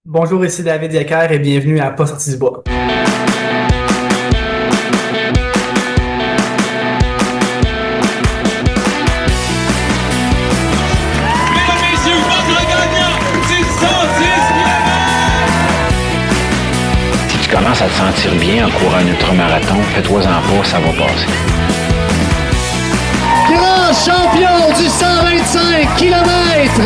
Bonjour, ici David Yecker et bienvenue à Pas sorti du bois. Mesdames, messieurs, votre gagnant, c'est 110 km! Si tu commences à te sentir bien en courant un ultramarathon, fais-toi-en pas, ça va passer. Grand champion du 125 km!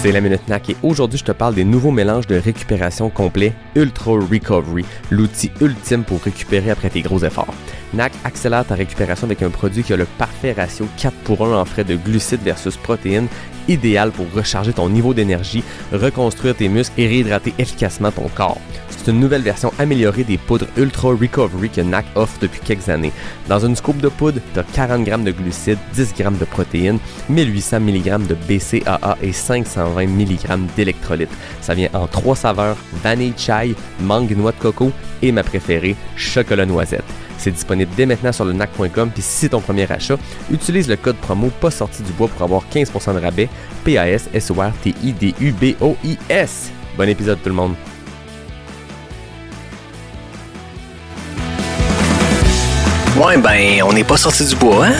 C'est la Minute NAC et aujourd'hui je te parle des nouveaux mélanges de récupération complet Ultra Recovery, l'outil ultime pour récupérer après tes gros efforts. NAC accélère ta récupération avec un produit qui a le parfait ratio 4:1 en frais de glucides versus protéines, idéal pour recharger ton niveau d'énergie, reconstruire tes muscles et réhydrater efficacement ton corps. C'est une nouvelle version améliorée des poudres Ultra Recovery que NAC offre depuis quelques années. Dans une scoop de poudre, tu as 40 g de glucides, 10 g de protéines, 1800 mg de BCAA et 520 mg d'électrolytes. Ça vient en 3 saveurs, vanille chai, mangue noix de coco et ma préférée, chocolat noisette. C'est disponible dès maintenant sur le nac.com, puis si c'est ton premier achat, utilise le code promo pas sorti du bois pour avoir 15% de rabais, PASSORTIDUBOIS. Bon épisode tout le monde. Ouais, ben, on n'est pas sorti du bois, hein?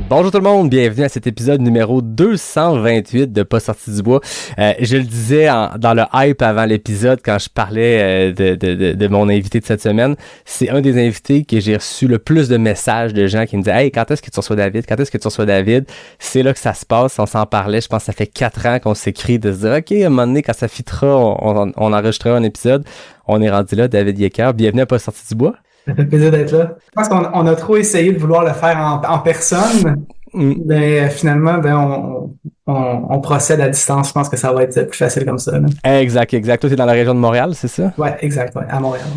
Bonjour tout le monde, bienvenue à cet épisode numéro 228 de Pas sorti du bois. Je le disais dans le hype avant l'épisode quand je parlais de mon invité de cette semaine. C'est un des invités que j'ai reçu le plus de messages de gens qui me disaient « Hey, quand est-ce que tu reçois David? Quand est-ce que tu reçois David? » C'est là que ça se passe, on s'en parlait. Je pense que ça fait 4 ans qu'on s'écrit de se dire « Ok, à un moment donné, quand ça fitera, on enregistrera un épisode. » On est rendu là, David Yecker. Bienvenue à Pas sorti du bois. Ça fait plaisir d'être là. Je pense qu'on a trop essayé de vouloir le faire en personne, mais finalement, on procède à distance. Je pense que ça va être plus facile comme ça. Là. Exact. Toi, t'es dans la région de Montréal, c'est ça? Ouais, exact, ouais, à Montréal.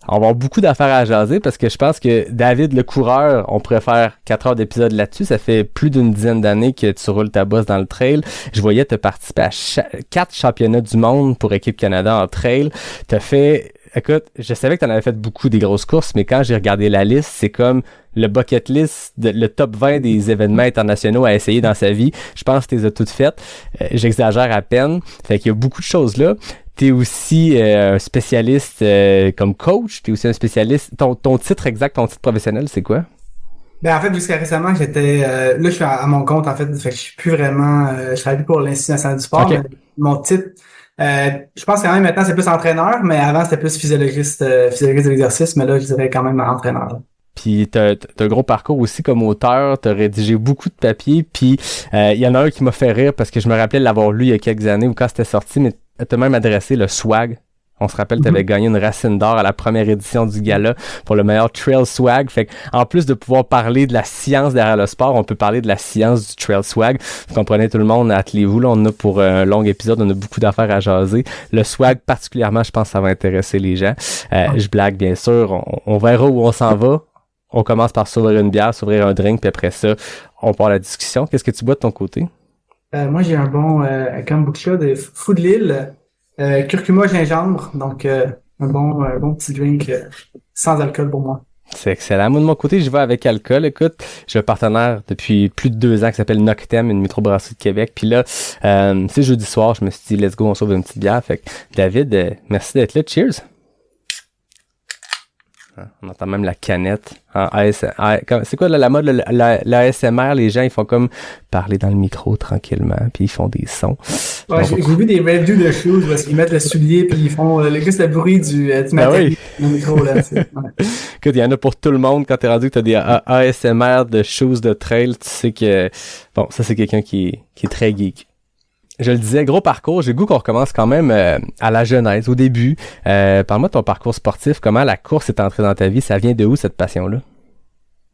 On va avoir beaucoup d'affaires à jaser parce que je pense que David le coureur, on pourrait faire 4 heures d'épisode là-dessus. Ça fait plus d'une dizaine d'années que tu roules ta bosse dans le trail. Je voyais te participer à 4 championnats du monde pour Équipe Canada en trail. T'as fait... Écoute, je savais que tu en avais fait beaucoup des grosses courses, mais quand j'ai regardé la liste, c'est comme le bucket list, le top 20 des événements internationaux à essayer dans sa vie. Je pense que tu les as toutes faites. J'exagère à peine. Fait qu'il y a beaucoup de choses là. T'es aussi un spécialiste comme coach. T'es aussi un spécialiste. Ton titre exact, ton titre professionnel, c'est quoi? Ben en fait, jusqu'à récemment, j'étais là, je suis à mon compte en fait. Fait que je suis plus vraiment. Je travaille plus pour l'Institut national du sport. Okay. Mais mon titre. Je pense quand même maintenant c'est plus entraîneur, mais avant c'était plus physiologiste de l'exercice, mais là je dirais quand même entraîneur. Là. Puis t'as un gros parcours aussi comme auteur, t'as rédigé beaucoup de papiers, puis il y en a un qui m'a fait rire parce que je me rappelais l'avoir lu il y a quelques années ou quand c'était sorti, mais t'as même adressé le swag. On se rappelle, t'avais gagné une racine d'or à la première édition du gala pour le meilleur trail swag. Fait en plus de pouvoir parler de la science derrière le sport, on peut parler de la science du trail swag. Vous comprenez tout le monde, attelez-vous, là, on a pour un long épisode, on a beaucoup d'affaires à jaser. Le swag particulièrement, je pense que ça va intéresser les gens. Je blague bien sûr, on verra où on s'en va. On commence par s'ouvrir une bière, s'ouvrir un drink, puis après ça, on part à la discussion. Qu'est-ce que tu bois de ton côté? Moi j'ai un bon kombucha de Fou de Lille. Curcuma gingembre, donc un bon petit drink sans alcool pour moi. C'est excellent. Moi, de mon côté, je vais avec alcool. Écoute, j'ai un partenaire depuis plus de 2 ans qui s'appelle Noctem, une microbrasserie de Québec. Puis là, c'est jeudi soir, je me suis dit, let's go, on sauve une petite bière. Fait que, David, merci d'être là. Cheers! On entend même la canette en ASMR. C'est quoi la mode, l'ASMR? Les gens, ils font comme parler dans le micro tranquillement, puis ils font des sons. Ouais, j'ai vu des reviews de shoes parce qu'ils mettent le soulier puis ils font le bruit du matériel dans le micro. Là, ouais. Écoute, il y en a pour tout le monde. Quand t'es rendu que t'as des ASMR de shoes de trail, tu sais que... Bon, ça, c'est quelqu'un qui est très geek. Je le disais, gros parcours. J'ai le goût qu'on recommence quand même à la genèse, au début. Parle-moi de ton parcours sportif. Comment la course est entrée dans ta vie? Ça vient de où, cette passion-là?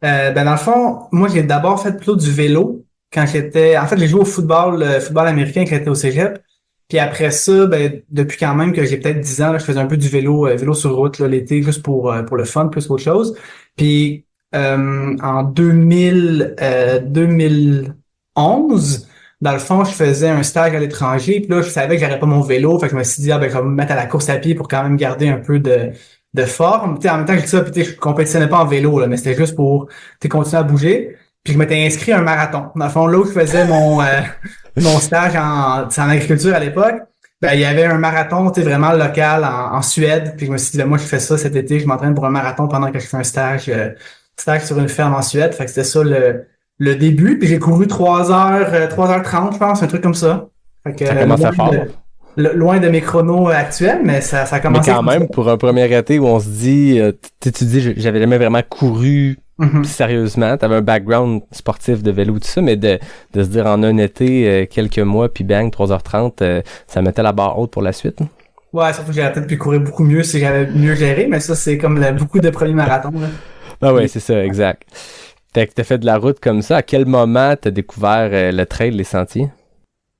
Dans le fond, moi, j'ai d'abord fait plutôt du vélo quand j'étais... En fait, j'ai joué au football américain quand j'étais au cégep. Puis après ça, depuis quand même que j'ai peut-être 10 ans, là, je faisais un peu du vélo sur route là, l'été, juste pour le fun, plus qu'autre chose. Puis en 2011... Dans le fond, je faisais un stage à l'étranger, puis là, je savais que j'aurais pas mon vélo, fait que je me suis dit, je vais me mettre à la course à pied pour quand même garder un peu de forme. T'sais, en même temps, je dis ça, puis je compétitionnais pas en vélo, là, mais c'était juste pour continuer à bouger. Puis je m'étais inscrit à un marathon. Dans le fond, là où je faisais mon stage en agriculture à l'époque, ben, il y avait un marathon, tu sais, vraiment local en Suède. Puis je me suis dit, ben, moi, je fais ça cet été, je m'entraîne pour un marathon pendant que je fais un stage sur une ferme en Suède. Fait que c'était ça le début. Puis j'ai couru 3h30, je pense, un truc comme ça. Fait que, Ça commence à fort. Loin de mes chronos actuels, mais ça a commencé. Mais quand même, pour un premier été où on se dit, tu dis, j'avais jamais vraiment couru sérieusement, t'avais un background sportif de vélo, tout ça, mais de se dire en un été, quelques mois, puis bang, 3h30, ça mettait la barre haute pour la suite. Ouais, surtout que j'aurais peut-être pu courir beaucoup mieux si j'avais mieux géré, mais ça, c'est comme beaucoup de premiers marathons, là. Ah ouais, c'est ça, exact. Fait que t'as fait de la route comme ça. À quel moment t'as découvert le trail, les sentiers?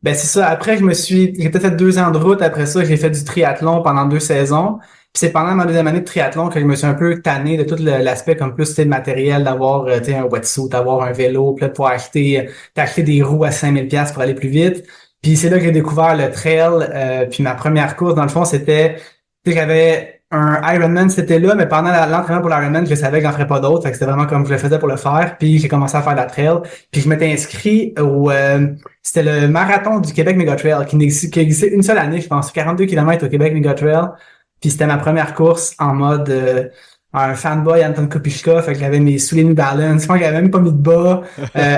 Ben c'est ça. Après, j'ai peut-être fait 2 ans de route. Après ça, j'ai fait du triathlon pendant 2 saisons. Puis c'est pendant ma deuxième année de triathlon que je me suis un peu tanné de tout l'aspect comme plus de matériel, d'avoir un wetsuit, d'avoir un vélo, puis là, de pouvoir t'acheter des roues à 5 000$ pour aller plus vite. Puis c'est là que j'ai découvert le trail. Puis ma première course, dans le fond, c'était, j'avais un Ironman, c'était là, mais pendant l'entraînement pour l'Ironman, je savais que j'en ferais pas d'autres. Fait que c'était vraiment comme je le faisais pour le faire. Puis j'ai commencé à faire de la trail. Puis je m'étais inscrit c'était le marathon du Québec Mega Trail qui existait une seule année, je pense, 42 km au Québec Mega Trail. Puis c'était ma première course en mode un fanboy Anton Kopichka. Fait que j'avais mes souliers New Balance. Je pense que j'avais même pas mis de bas,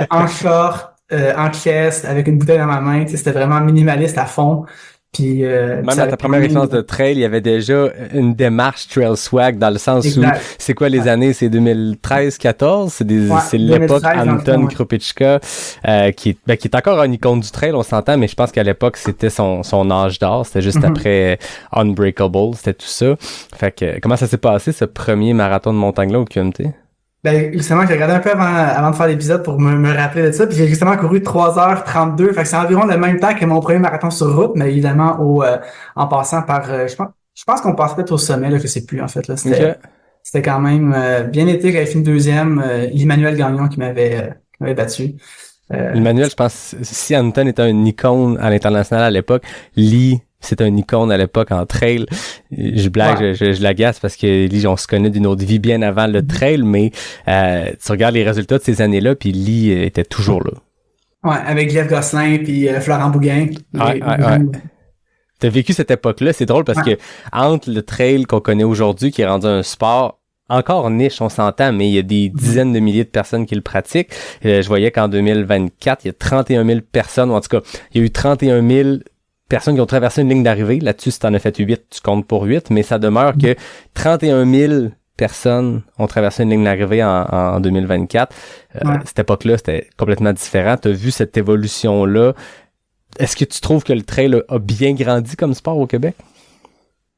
en short, en chest, avec une bouteille dans ma main. C'était vraiment minimaliste à fond. Puis, même à ta première expérience de trail, il y avait déjà une démarche trail swag dans le sens exact. Où c'est quoi les années? C'est 2013-14? C'est l'époque 2013, Anton Krupichka qui est encore un icône du trail, on s'entend, mais je pense qu'à l'époque, c'était son âge d'or. C'était juste après Unbreakable, c'était tout ça. Fait que comment ça s'est passé, ce premier marathon de montagne-là au QMT? Ben, justement, j'ai regardé un peu avant de faire l'épisode pour me rappeler de ça, puis j'ai justement couru 3h32, fait que c'est environ le même temps que mon premier marathon sur route, mais évidemment en passant par, je pense qu'on passe peut-être au sommet, là, je sais plus, en fait, là, c'était quand même bien été, j'avais fini deuxième, Emmanuel Gagnon qui m'avait battu. Emmanuel, je pense, si Anton était une icône à l'international à l'époque, Lee, c'est un icône à l'époque en trail. Je blague, ouais. je l'agace parce que Lee, on se connaît d'une autre vie bien avant le trail, mais tu regardes les résultats de ces années-là, puis Lee était toujours là. Ouais, avec Jeff Gosselin puis Florent Bougain. Ouais. T'as vécu cette époque-là, c'est drôle parce que entre le trail qu'on connaît aujourd'hui, qui est rendu un sport encore niche, on s'entend, mais il y a des dizaines de milliers de personnes qui le pratiquent. Je voyais qu'en 2024, il y a 31 000 personnes, ou en tout cas, il y a eu 31 000 personnes qui ont traversé une ligne d'arrivée. Là-dessus, si t'en as fait 8, tu comptes pour 8, mais ça demeure que 31 000 personnes ont traversé une ligne d'arrivée en 2024. Cette époque-là, c'était complètement différent. T'as vu cette évolution-là. Est-ce que tu trouves que le trail a bien grandi comme sport au Québec?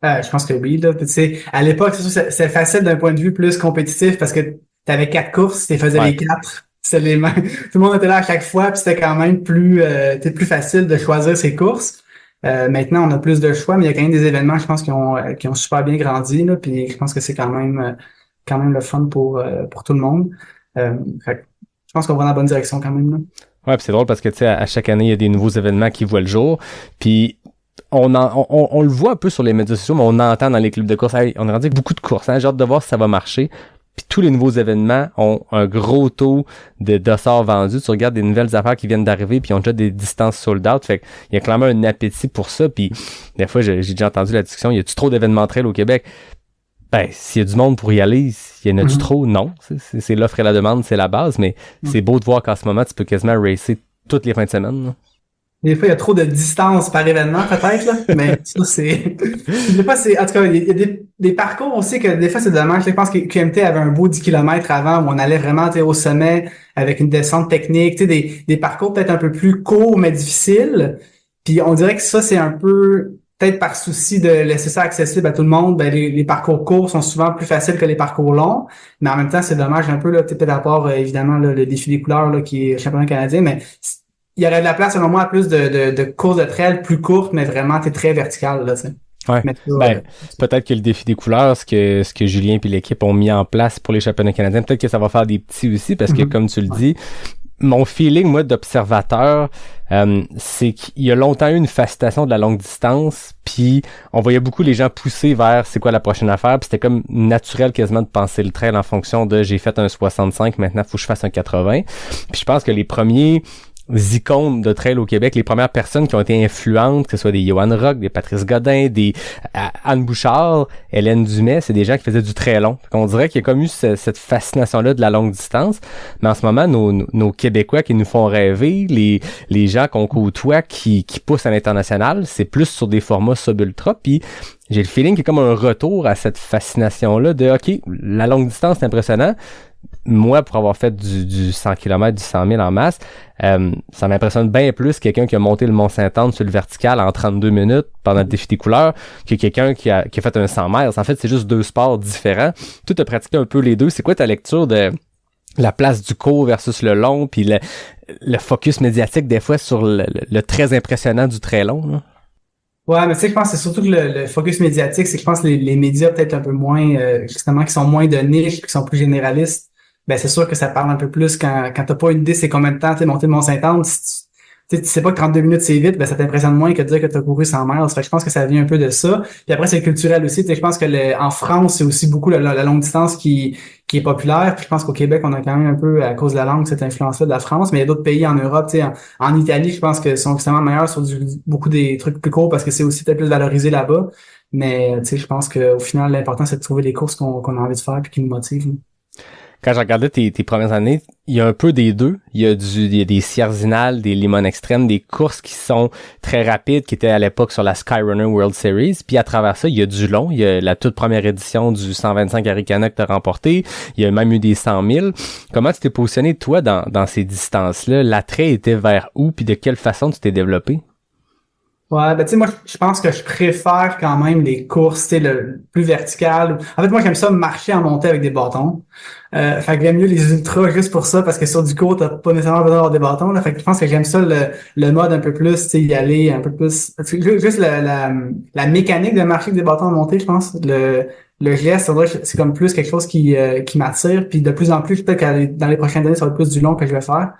Je pense que oui, là. Tu sais, à l'époque, c'est facile d'un point de vue plus compétitif parce que t'avais 4 courses, tu faisais les 4. C'était les mêmes. Tout le monde était là à chaque fois, puis c'était quand même plus facile de choisir ses courses. Maintenant, on a plus de choix, mais il y a quand même des événements, je pense, qui ont super bien grandi, là, puis je pense que c'est quand même le fun pour tout le monde. Fait, je pense qu'on va dans la bonne direction quand même, là. Ouais, puis c'est drôle parce que, tu sais, à chaque année, il y a des nouveaux événements qui voient le jour, puis on le voit un peu sur les médias sociaux, mais on entend dans les clubs de course, hey, on a rendu beaucoup de courses, hein, j'ai hâte de voir si ça va marcher. Puis tous les nouveaux événements ont un gros taux de dossards vendus. Tu regardes des nouvelles affaires qui viennent d'arriver puis ils ont déjà des distances sold out. Fait qu'il y a clairement un appétit pour ça. Puis des fois, j'ai déjà entendu la discussion, y a-tu trop d'événements trail au Québec? Ben, s'il y a du monde pour y aller, y en a-tu trop? Non. C'est l'offre et la demande, c'est la base, mais c'est beau de voir qu'en ce moment, tu peux quasiment racer toutes les fins de semaine, là. Des fois, il y a trop de distance par événement, peut-être, là. Mais ça, c'est... Des fois, en tout cas, il y a des parcours aussi que des fois, c'est dommage. Je pense que QMT avait un beau 10 km avant où on allait vraiment, au sommet avec une descente technique. Tu sais, des parcours peut-être un peu plus courts, mais difficiles. Puis on dirait que ça, c'est un peu... Peut-être par souci de laisser ça accessible à tout le monde, ben les parcours courts sont souvent plus faciles que les parcours longs. Mais en même temps, c'est dommage un peu, là, peut-être à part, évidemment, là, le défi des couleurs, là, qui est championnat canadien, mais... Il y aurait de la place, selon moi, à plus de courses de trail plus courtes, mais vraiment, t'es très vertical, là, tu sais. Ouais. Peut-être que le défi des couleurs, ce que Julien et l'équipe ont mis en place pour les championnats canadiens, peut-être que ça va faire des petits aussi, parce que, comme tu le dis, mon feeling, moi, d'observateur, c'est qu'il y a longtemps eu une fascination de la longue distance, puis on voyait beaucoup les gens pousser vers c'est quoi la prochaine affaire, puis c'était comme naturel quasiment de penser le trail en fonction de j'ai fait un 65, maintenant faut que je fasse un 80. Puis je pense que les premiers icônes de trail au Québec, les premières personnes qui ont été influentes, que ce soit des Johan Rock, des Patrice Godin, des Anne Bouchard, Hélène Dumais, c'est des gens qui faisaient du très long. On dirait qu'il y a comme eu cette fascination-là de la longue distance, mais en ce moment, nos Québécois qui nous font rêver, les gens qu'on côtoie qui poussent à l'international, c'est plus sur des formats sub-ultra, puis j'ai le feeling qu'il y a comme un retour à cette fascination-là de, OK, la longue distance, c'est impressionnant. Moi, pour avoir fait du 100 km, du 100 000 en masse, ça m'impressionne bien plus quelqu'un qui a monté le Mont-Saint-Anne sur le vertical en 32 minutes pendant le défi des couleurs que quelqu'un qui a fait un 100 miles. En fait, c'est juste deux sports différents. Toi, tu as pratiqué un peu les deux. C'est quoi ta lecture de la place du court versus le long, puis le focus médiatique des fois sur le très impressionnant du très long, là? Ouais, mais tu sais, je pense que c'est surtout que le focus médiatique, c'est que je pense que les médias peut-être un peu moins, justement, qui sont moins de niche, qui sont plus généralistes, ben c'est sûr que ça parle un peu plus quand t'as pas une idée c'est combien de temps t'es monté de Mont-Saint-Anne. Si tu sais pas que 32 minutes c'est vite, ben ça t'impressionne moins que de dire que t'as couru 100 miles. Fait que je pense que ça vient un peu de ça. Puis après c'est culturel aussi. Tu sais, je pense que en France c'est aussi beaucoup la longue distance qui est populaire. Puis je pense qu'au Québec on a quand même un peu à cause de la langue cette influence-là de la France. Mais il y a d'autres pays en Europe, tu sais, en Italie je pense que sont extrêmement meilleurs sur beaucoup des trucs plus courts parce que c'est aussi peut-être plus valorisé là-bas. Mais tu sais, je pense qu'au final l'important c'est de trouver les courses qu'on a envie de faire puis qui nous motivent. Quand j'ai regardé tes premières années, il y a un peu des deux. Il y a des Sierzinal, des Limon Extrême, des courses qui sont très rapides, qui étaient à l'époque sur la Skyrunner World Series. Puis à travers ça, il y a du long. Il y a la toute première édition du 125 Arikana que tu as remporté. Il y a même eu des 100 000. Comment tu t'es positionné, toi, dans ces distances-là? L'attrait était vers où? Puis de quelle façon tu t'es développé? Ouais, ben tu sais, moi, je pense que je préfère quand même les courses, tu sais, le plus vertical. En fait, moi, j'aime ça marcher en montée avec des bâtons. Fait que j'aime mieux les ultras juste pour ça, parce que sur du court, t'as pas nécessairement besoin d'avoir des bâtons, là. Fait que je pense que j'aime ça, le mode un peu plus, tu sais, y aller un peu plus, juste la mécanique de marcher avec des bâtons en montée, je pense. Le geste, c'est comme plus quelque chose qui m'attire. Puis de plus en plus, peut-être que dans les prochaines années, ça va être plus du long que je vais faire.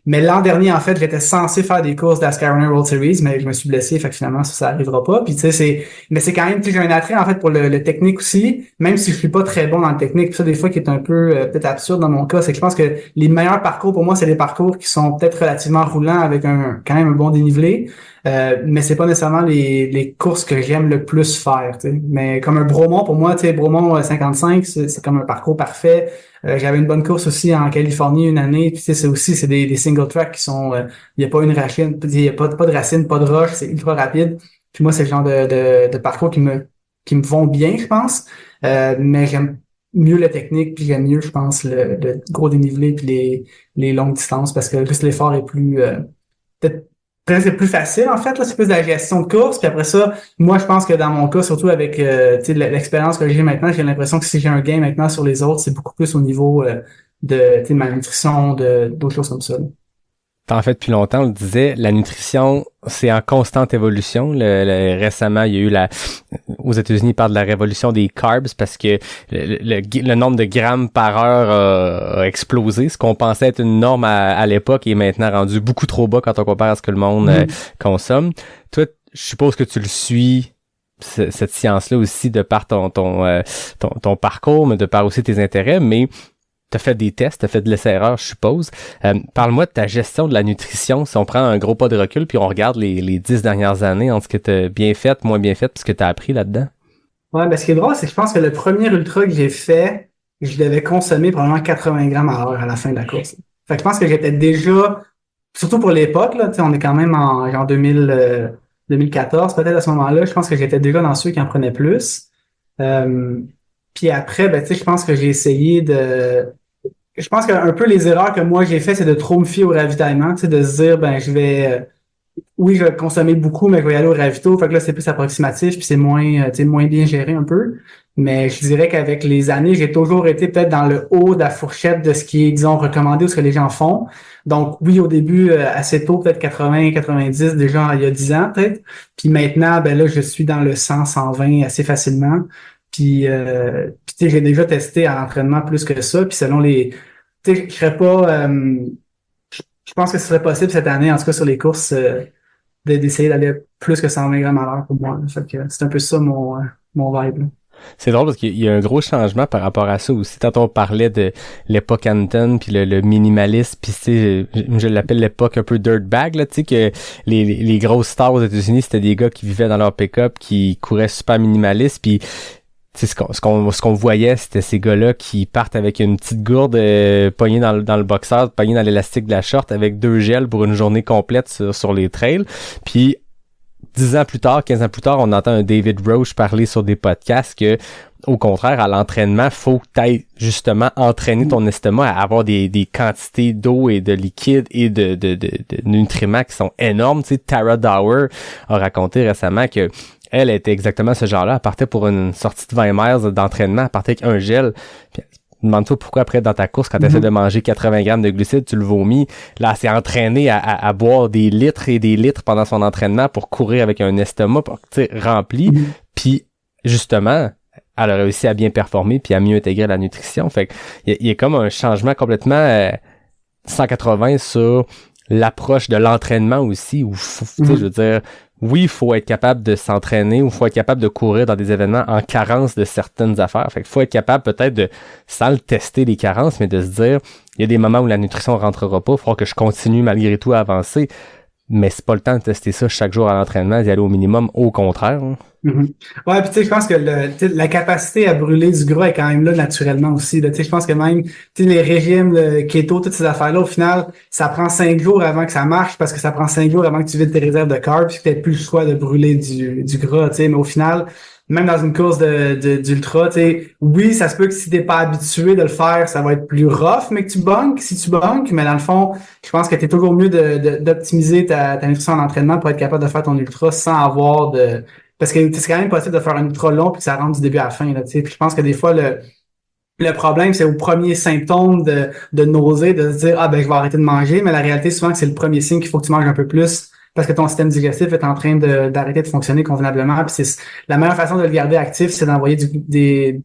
Mais l'an dernier, en fait, j'étais censé faire des courses de la Skyrunner World Series, mais je me suis blessé, fait que finalement, ça arrivera pas. Puis tu sais, mais c'est quand même, tu sais, j'ai un attrait, en fait, pour le technique aussi, même si je suis pas très bon dans le technique. Puis ça, des fois, qui est un peu, peut-être absurde dans mon cas, c'est que je pense que les meilleurs parcours, pour moi, c'est des parcours qui sont peut-être relativement roulants avec quand même un bon dénivelé. Mais c'est pas nécessairement les courses que j'aime le plus faire, tu sais. Mais comme un Bromont, pour moi, tu sais, Bromont 55, c'est comme un parcours parfait. J'avais une bonne course aussi en Californie une année, puis tu sais, c'est des single track qui sont, il y a pas une racine, il y a pas de racine, pas de roche, c'est ultra rapide. Puis moi, c'est le genre de parcours qui me vont bien, je pense. Mais j'aime mieux la technique, puis j'aime mieux, je pense, le gros dénivelé puis les longues distances, parce que juste l'effort est plus, peut-être presque plus facile, en fait, là, c'est plus de la gestion de course. Puis après ça, moi, je pense que dans mon cas, surtout avec tu sais, l'expérience que j'ai maintenant, j'ai l'impression que si j'ai un gain maintenant sur les autres, c'est beaucoup plus au niveau de tu sais, ma nutrition, d'autres choses comme ça. En fait, depuis longtemps, on le disait, la nutrition, c'est en constante évolution. Récemment, il y a eu aux États-Unis, ils parlent de la révolution des carbs parce que le nombre de grammes par heure a explosé. Ce qu'on pensait être une norme à l'époque est maintenant rendu beaucoup trop bas quand on compare à ce que le monde consomme. Toi, je suppose que tu le suis, cette science-là aussi, de par ton parcours, mais de par aussi tes intérêts, mais t'as fait des tests, t'as fait de l'essai-erreur, je suppose. Parle-moi de ta gestion de la nutrition, si on prend un gros pas de recul, puis on regarde les 10 dernières années, entre ce que t'as bien fait, moins bien fait, puis ce que t'as appris là-dedans. Ouais, ben ce qui est drôle, c'est que je pense que le premier ultra que j'ai fait, je devais consommer probablement 80 grammes à l'heure à la fin de la course. Fait que je pense que j'étais déjà, surtout pour l'époque, là, tu sais, on est quand même en genre 2014, peut-être à ce moment-là, je pense que j'étais déjà dans ceux qui en prenaient plus. Puis après, ben tu sais, je pense que j'ai essayé je pense qu'un peu les erreurs que moi j'ai fait, c'est de trop me fier au ravitaillement, tu sais, de se dire, ben je vais, oui, je vais consommer beaucoup, mais je vais y aller au ravito. Fait que là, c'est plus approximatif, puis c'est moins, tu sais, moins bien géré un peu. Mais je dirais qu'avec les années, j'ai toujours été peut-être dans le haut de la fourchette de ce qui est, disons, recommandé ou ce que les gens font. Donc oui, au début, assez tôt, peut-être 80, 90, déjà il y a 10 ans peut-être. Puis maintenant, ben là, je suis dans le 100, 120 assez facilement. Puis tu sais, j'ai déjà testé à l'entraînement plus que ça. Puis selon tu tu sais, je serais pas, je pense que ce serait possible cette année, en tout cas sur les courses, d'essayer d'aller plus que 120 grammes à l'heure pour moi. Fait que c'est un peu ça mon vibe, là. C'est drôle parce qu'il y a un gros changement par rapport à ça aussi. Tantôt on parlait de l'époque Anton puis le minimalisme, puis tu sais, je l'appelle l'époque un peu dirtbag, là, tu sais, que les grosses stars aux États-Unis, c'était des gars qui vivaient dans leur pick-up, qui couraient super minimaliste, puis tu sais, ce qu'on voyait, c'était ces gars-là qui partent avec une petite gourde pognée dans le boxeur, pognée dans l'élastique de la short, avec 2 gels pour une journée complète sur les trails. Puis 10 ans plus tard, 15 ans plus tard, on entend un David Roche parler sur des podcasts que, au contraire, à l'entraînement, faut que t'ailles justement entraîner ton estomac à avoir des quantités d'eau et de liquide et de nutriments qui sont énormes. Tu sais, Tara Dower a raconté récemment que elle était exactement ce genre-là. Elle partait pour une sortie de 20 miles d'entraînement, elle partait avec un gel. Puis, demande-toi pourquoi après dans ta course, quand tu essaies de manger 80 grammes de glucides, tu le vomis. Là, elle s'est entraînée à boire des litres et des litres pendant son entraînement pour courir avec un estomac rempli. Puis justement, elle a réussi à bien performer puis à mieux intégrer la nutrition. Fait que il y a comme un changement complètement 180 sur l'approche de l'entraînement aussi. Où je veux dire, oui, il faut être capable de s'entraîner ou il faut être capable de courir dans des événements en carence de certaines affaires. Fait qu'il faut être capable peut-être de, sans le tester les carences, mais de se dire, il y a des moments où la nutrition rentrera pas, il faudra que je continue malgré tout à avancer. Mais c'est pas le temps de tester ça chaque jour à l'entraînement, d'y aller au minimum, au contraire. Hein. Ouais, puis tu sais, je pense que la capacité à brûler du gras est quand même là naturellement aussi. Tu sais, je pense que même les régimes, le keto, toutes ces affaires-là, au final, ça prend 5 jours avant que ça marche parce que ça prend 5 jours avant que tu vides tes réserves de carbs puis que t'aies plus le choix de brûler du gras. Tu sais, mais au final, même dans une course d'ultra, tu sais, oui, ça se peut que si t'es pas habitué de le faire, ça va être plus rough, mais que tu bunkes, si tu bunkes, mais dans le fond, je pense que t'es toujours mieux d'optimiser ta nutrition en entraînement pour être capable de faire ton ultra sans avoir parce que c'est quand même possible de faire un ultra long puis que ça rentre du début à la fin, là, tu sais. Puis je pense que des fois, le problème, c'est au premier symptôme de nausée, de se dire, ah, ben, je vais arrêter de manger, mais la réalité, souvent, que c'est le premier signe qu'il faut que tu manges un peu plus parce que ton système digestif est en train d'arrêter de fonctionner convenablement. Puis c'est la meilleure façon de le garder actif, c'est d'envoyer du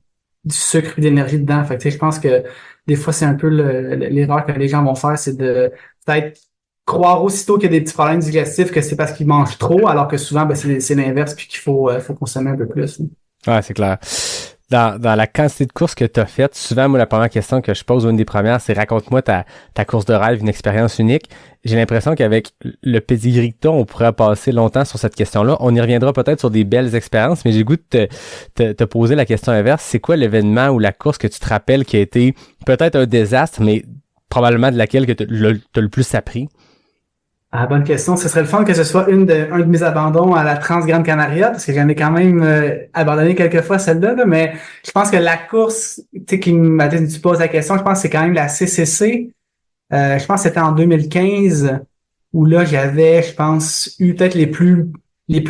sucre et de l'énergie dedans. Fait que, tu sais, je pense que des fois, c'est un peu l'erreur que les gens vont faire, c'est de peut-être croire aussitôt qu'il y a des petits problèmes digestifs que c'est parce qu'ils mangent trop, alors que souvent, ben, c'est l'inverse puis qu'il faut consommer un peu plus. Ouais, c'est clair. Dans la quantité de courses que tu as faites, souvent, moi, la première question que je pose, ou une des premières, c'est raconte-moi ta course de rêve, une expérience unique. J'ai l'impression qu'avec le pedigree que t'as, on pourrait passer longtemps sur cette question-là. On y reviendra peut-être sur des belles expériences, mais j'ai le goût de te poser la question inverse. C'est quoi l'événement ou la course que tu te rappelles qui a été peut-être un désastre, mais probablement de laquelle que t'as le plus appris? Ah, bonne question. Ce serait le fun que ce soit un de mes abandons à la Trans-Grande Canaria, parce que j'en ai quand même abandonné quelques fois celle-là, là, mais je pense que la course, tu sais, tu poses la question, je pense que c'est quand même la CCC. Je pense que c'était en 2015, où là, j'avais, je pense, eu peut-être les plus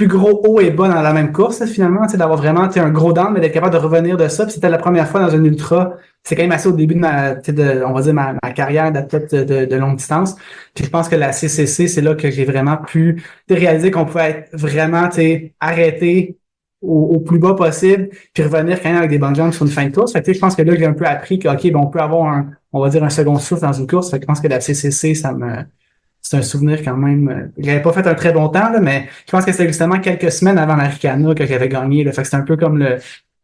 gros hauts et bas dans la même course, là, finalement, tu sais, d'avoir vraiment, tu sais, un gros down, mais d'être capable de revenir de ça. Puis c'était la première fois dans une ultra. C'est quand même assez au début de on va dire, ma carrière d'athlète de longue distance. Puis je pense que la CCC, c'est là que j'ai vraiment pu réaliser qu'on pouvait être vraiment, tu sais, arrêté au plus bas possible, puis revenir quand même avec des bonnes jambes sur une fin de course. Fait que, tu sais, je pense que là, j'ai un peu appris que, OK, ben, on peut avoir on va dire un second souffle dans une course. Fait que je pense que la CCC, c'est un souvenir quand même. J'avais pas fait un très bon temps, là, mais je pense que c'était justement quelques semaines avant l'Aricana que j'avais gagné, là. Fait que c'est un peu comme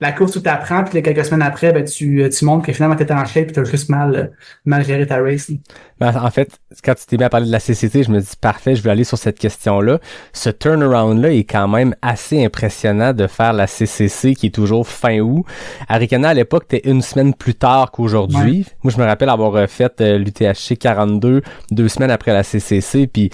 la course où t'apprends, puis quelques semaines après, ben, tu montres que finalement t'étais en shape puis t'as juste mal géré ta race. Ben, en fait, quand tu t'es mis à parler de la CCT, je me dis parfait, je vais aller sur cette question-là. Ce turnaround-là est quand même assez impressionnant de faire la CCC qui est toujours fin août. Aricana, à l'époque, t'es une semaine plus tard qu'aujourd'hui. Ouais. Moi, je me rappelle avoir fait l'UTHC 42 2 semaines après la CCC, puis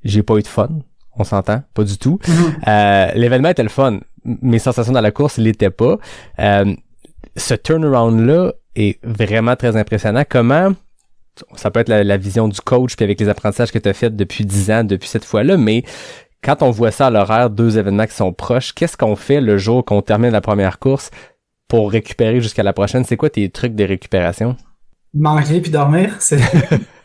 j'ai pas eu de fun. On s'entend? Pas du tout. L'événement était le fun. Mes sensations dans la course, il l'était pas. Ce turnaround-là est vraiment très impressionnant. Comment, ça peut être la vision du coach, puis avec les apprentissages que tu as fait depuis 10 ans, depuis cette fois-là, mais quand on voit ça à l'horaire, 2 événements qui sont proches, qu'est-ce qu'on fait le jour qu'on termine la première course pour récupérer jusqu'à la prochaine? C'est quoi tes trucs de récupération? Manger puis dormir, c'est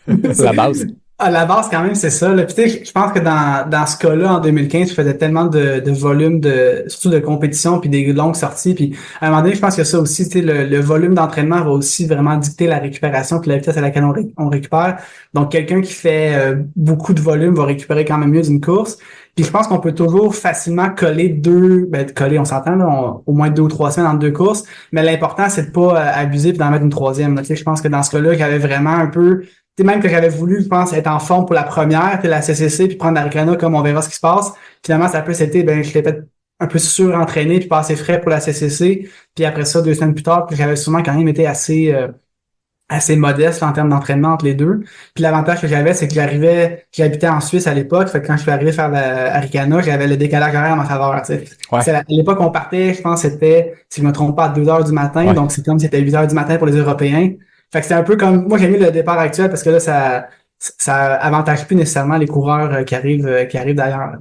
la base. À la base, quand même, c'est ça. Là. Puis, tu sais, je pense que dans ce cas-là, en 2015, je faisais tellement de volume, surtout de compétition, puis des longues sorties. Puis, à un moment donné, je pense que ça aussi, tu sais, le volume d'entraînement va aussi vraiment dicter la récupération puis la vitesse à laquelle on récupère. Donc, quelqu'un qui fait beaucoup de volume va récupérer quand même mieux d'une course. Puis, je pense qu'on peut toujours facilement coller on s'entend, là, au moins 2 ou 3 semaines entre 2 courses. Mais l'important, c'est de pas abuser puis d'en mettre une troisième. Là. Tu sais, je pense que dans ce cas-là, j'avais vraiment un peu... Tu sais, même que j'avais voulu, je pense, être en forme pour la première, puis la CCC, puis prendre l'Arikana comme on verra ce qui se passe. Finalement, ça a plus été, je l'ai fait un peu surentraîné, puis pas assez frais pour la CCC. Puis après ça, 2 semaines plus tard, puis j'avais souvent quand même été assez modeste là, en termes d'entraînement entre les deux. Puis l'avantage que j'avais, c'est que j'habitais en Suisse à l'époque, fait que quand je suis arrivé faire l'Arikana, j'avais le décalage horaire en ma faveur. Tu sais. Ouais. À l'époque, on partait, je pense, c'était, si je me trompe pas, à 2h du matin, donc c'est comme si c'était 8h du matin pour les Européens. Fait que c'est un peu comme, moi j'ai mis le départ actuel parce que là, ça avantage plus nécessairement les coureurs qui arrivent d'ailleurs.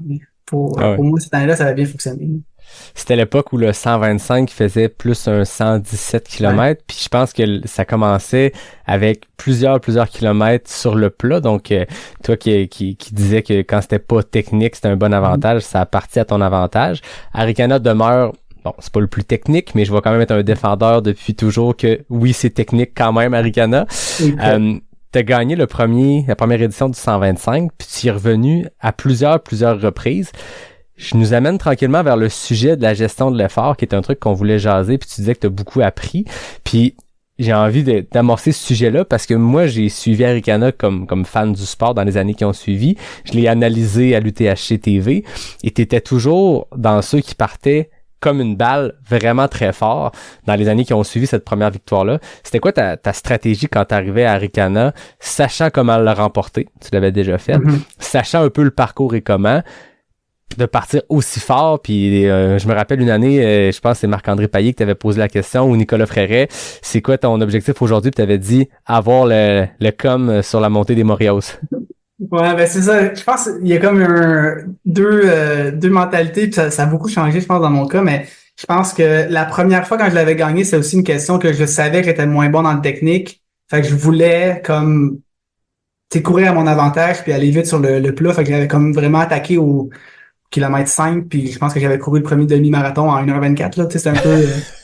Pour moi, cette année-là, ça va bien fonctionner. C'était l'époque où le 125 faisait plus un 117 km, puis je pense que ça commençait avec plusieurs kilomètres sur le plat. Donc, toi qui disais que quand c'était pas technique, c'était un bon avantage, ça a parti à ton avantage. Arikana demeure... Bon, c'est pas le plus technique, mais je vais quand même être un défendeur depuis toujours que oui, c'est technique quand même, Arikana. Oui, t'as gagné la première édition du 125, puis tu y es revenu à plusieurs reprises. Je nous amène tranquillement vers le sujet de la gestion de l'effort, qui est un truc qu'on voulait jaser, puis tu disais que t'as beaucoup appris. Puis j'ai envie d'amorcer ce sujet-là parce que moi, j'ai suivi Arikana comme fan du sport dans les années qui ont suivi. Je l'ai analysé à l'UTHC TV et t'étais toujours dans ceux qui partaient comme une balle vraiment très fort dans les années qui ont suivi cette première victoire-là. C'était quoi ta stratégie quand t'arrivais à Arikana, sachant comment le remporter, tu l'avais déjà fait, sachant un peu le parcours et comment, de partir aussi fort, puis je me rappelle une année, je pense que c'est Marc-André Paillé qui t'avait posé la question, ou Nicolas Fréret, c'est quoi ton objectif aujourd'hui, puis t'avais dit avoir le com sur la montée des Morios. Ouais, c'est ça. Je pense qu'il y a comme deux mentalités, puis ça a beaucoup changé, je pense, dans mon cas, mais je pense que la première fois quand je l'avais gagné, c'est aussi une question que je savais que j'étais moins bon dans le technique. Fait que je voulais comme courir à mon avantage puis aller vite sur le plat. Fait que j'avais comme vraiment attaqué au kilomètre 5, puis je pense que j'avais couru le premier demi-marathon en 1h24, là. Tu sais,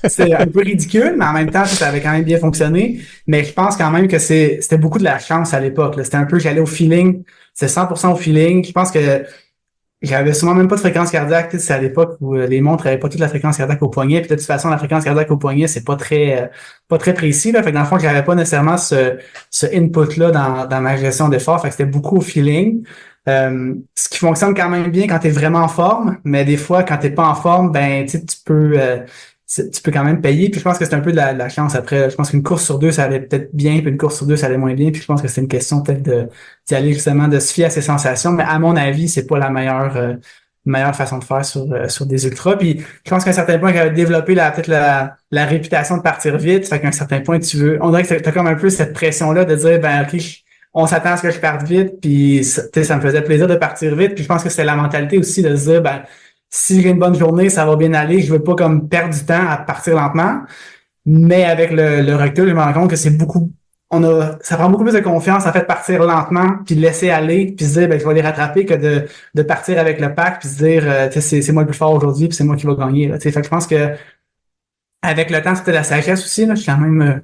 c'est un peu ridicule, mais en même temps, ça avait quand même bien fonctionné. Mais je pense quand même que c'était beaucoup de la chance à l'époque, là. C'était un peu, j'allais au feeling. C'était 100% au feeling. Je pense que j'avais souvent même pas de fréquence cardiaque. C'est à l'époque où les montres avaient pas toute la fréquence cardiaque au poignet. Puis de toute façon, la fréquence cardiaque au poignet, c'est pas très précis, là. Fait que dans le fond, j'avais pas nécessairement ce input-là dans ma gestion d'effort. Fait que c'était beaucoup au feeling. Ce qui fonctionne quand même bien quand t'es vraiment en forme, mais des fois, quand t'es pas en forme, tu peux quand même payer. Puis je pense que c'est un peu de la chance après. Je pense qu'une course sur 2, ça allait peut-être bien, puis une course sur 2, ça allait moins bien. Puis je pense que c'est une question peut-être d'y aller justement, de se fier à ses sensations. Mais à mon avis, c'est pas la meilleure façon de faire sur des ultras. Puis je pense qu'à un certain point, j'avais développé peut-être la réputation de partir vite. Fait qu'à un certain point, on dirait que t'as comme un peu cette pression-là de dire, ok, on s'attend à ce que je parte vite, puis ça me faisait plaisir de partir vite. Puis je pense que c'est la mentalité aussi de se dire, si j'ai une bonne journée, ça va bien aller. Je veux pas comme perdre du temps à partir lentement. Mais avec le recul, je me rends compte que ça prend beaucoup plus de confiance en fait de partir lentement, puis de laisser aller, puis se dire je vais les rattraper que de partir avec le pack, puis se dire c'est moi le plus fort aujourd'hui, puis c'est moi qui va gagner. Là. Fait que je pense que avec le temps, c'était la sagesse aussi. Là, je suis quand même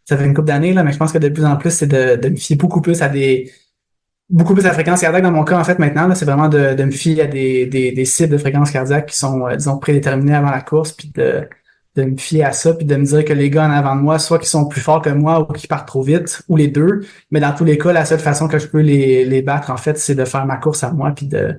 ça fait une couple d'années, là, mais je pense que de plus en plus, c'est de me fier beaucoup plus à la fréquence cardiaque. Dans mon cas, en fait, maintenant, là, c'est vraiment de me fier à des cibles de fréquence cardiaque qui sont, disons, prédéterminées avant la course, puis de me fier à ça, puis de me dire que les gars en avant de moi, soit qui sont plus forts que moi ou qui partent trop vite, ou les deux. Mais dans tous les cas, la seule façon que je peux les battre, en fait, c'est de faire ma course à moi, puis de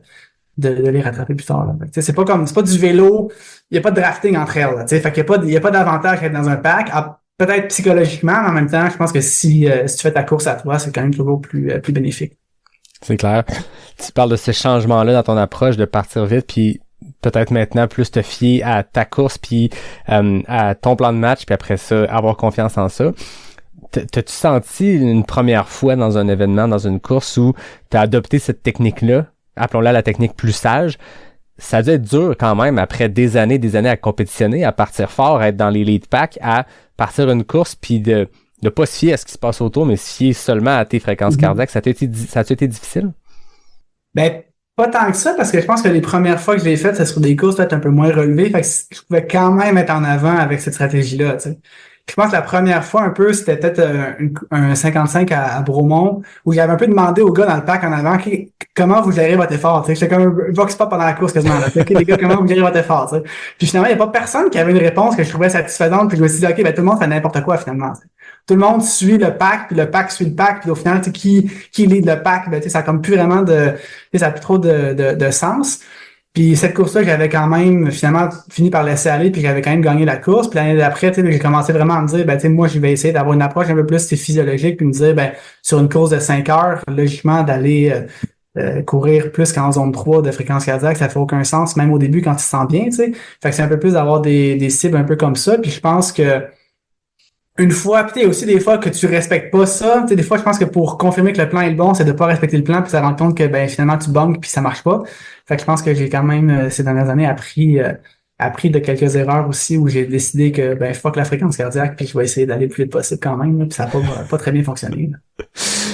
les rattraper plus tard. Là. C'est pas du vélo, il n'y a pas de drafting entre elles. Là, fait qu'il y a pas d'avantage à être dans un pack. Peut-être psychologiquement, mais en même temps, je pense que si tu fais ta course à toi, c'est quand même toujours plus bénéfique. C'est clair. Tu parles de ce changement-là dans ton approche de partir vite, puis peut-être maintenant plus te fier à ta course, puis à ton plan de match, puis après ça, avoir confiance en ça. T'as-tu senti une première fois dans un événement, dans une course, où t'as adopté cette technique-là, appelons-la la technique plus sage? Ça a dû être dur quand même, après des années à compétitionner, à partir fort, à être dans les lead packs, à partir une course, puis de de pas se fier à ce qui se passe autour, mais se fier seulement à tes fréquences cardiaques. Ça a-tu été difficile? Ben, pas tant que ça, parce que je pense que les premières fois que je l'ai fait, c'est sur des courses peut-être un peu moins relevées, fait que je pouvais quand même être en avant avec cette stratégie-là, tu sais. Je pense que la première fois un peu, c'était peut-être un 55 à Bromont, où j'avais un peu demandé aux gars dans le pack en avant, comment vous gérez votre effort, tu sais. J'étais comme un vox pop pendant la course quasiment, là. OK, les gars, comment vous gérez votre effort, tu sais. Puis finalement, il n'y a pas personne qui avait une réponse que je trouvais satisfaisante, puis je me suis dit, OK, ben tout le monde fait n'importe quoi finalement, tu sais. Tout le monde suit le pack, puis le pack suit le pack, puis au final, tu sais, qui lead le pack, ben tu sais, ça a comme plus vraiment ça a plus trop de sens. Puis cette course-là, j'avais quand même finalement fini par laisser aller, puis j'avais quand même gagné la course. Puis l'année d'après, tu sais, j'ai commencé vraiment à me dire, ben tu sais, moi, je vais essayer d'avoir une approche un peu plus physiologique, puis me dire, ben sur une course de 5 heures, logiquement, d'aller courir plus qu'en zone 3 de fréquence cardiaque, ça fait aucun sens, même au début quand tu te sens bien, tu sais. Fait que c'est un peu plus d'avoir des cibles un peu comme ça. Puis je pense que une fois, puis aussi des fois que tu respectes pas ça, tu sais, des fois je pense que pour confirmer que le plan est le bon, c'est de pas respecter le plan puis ça rend compte que ben finalement tu bunks puis ça marche pas. Fait que je pense que j'ai quand même ces dernières années appris de quelques erreurs aussi où j'ai décidé que ben fuck la fréquence cardiaque puis je vais essayer d'aller le plus vite possible quand même là, puis ça a pas très bien fonctionné. Là.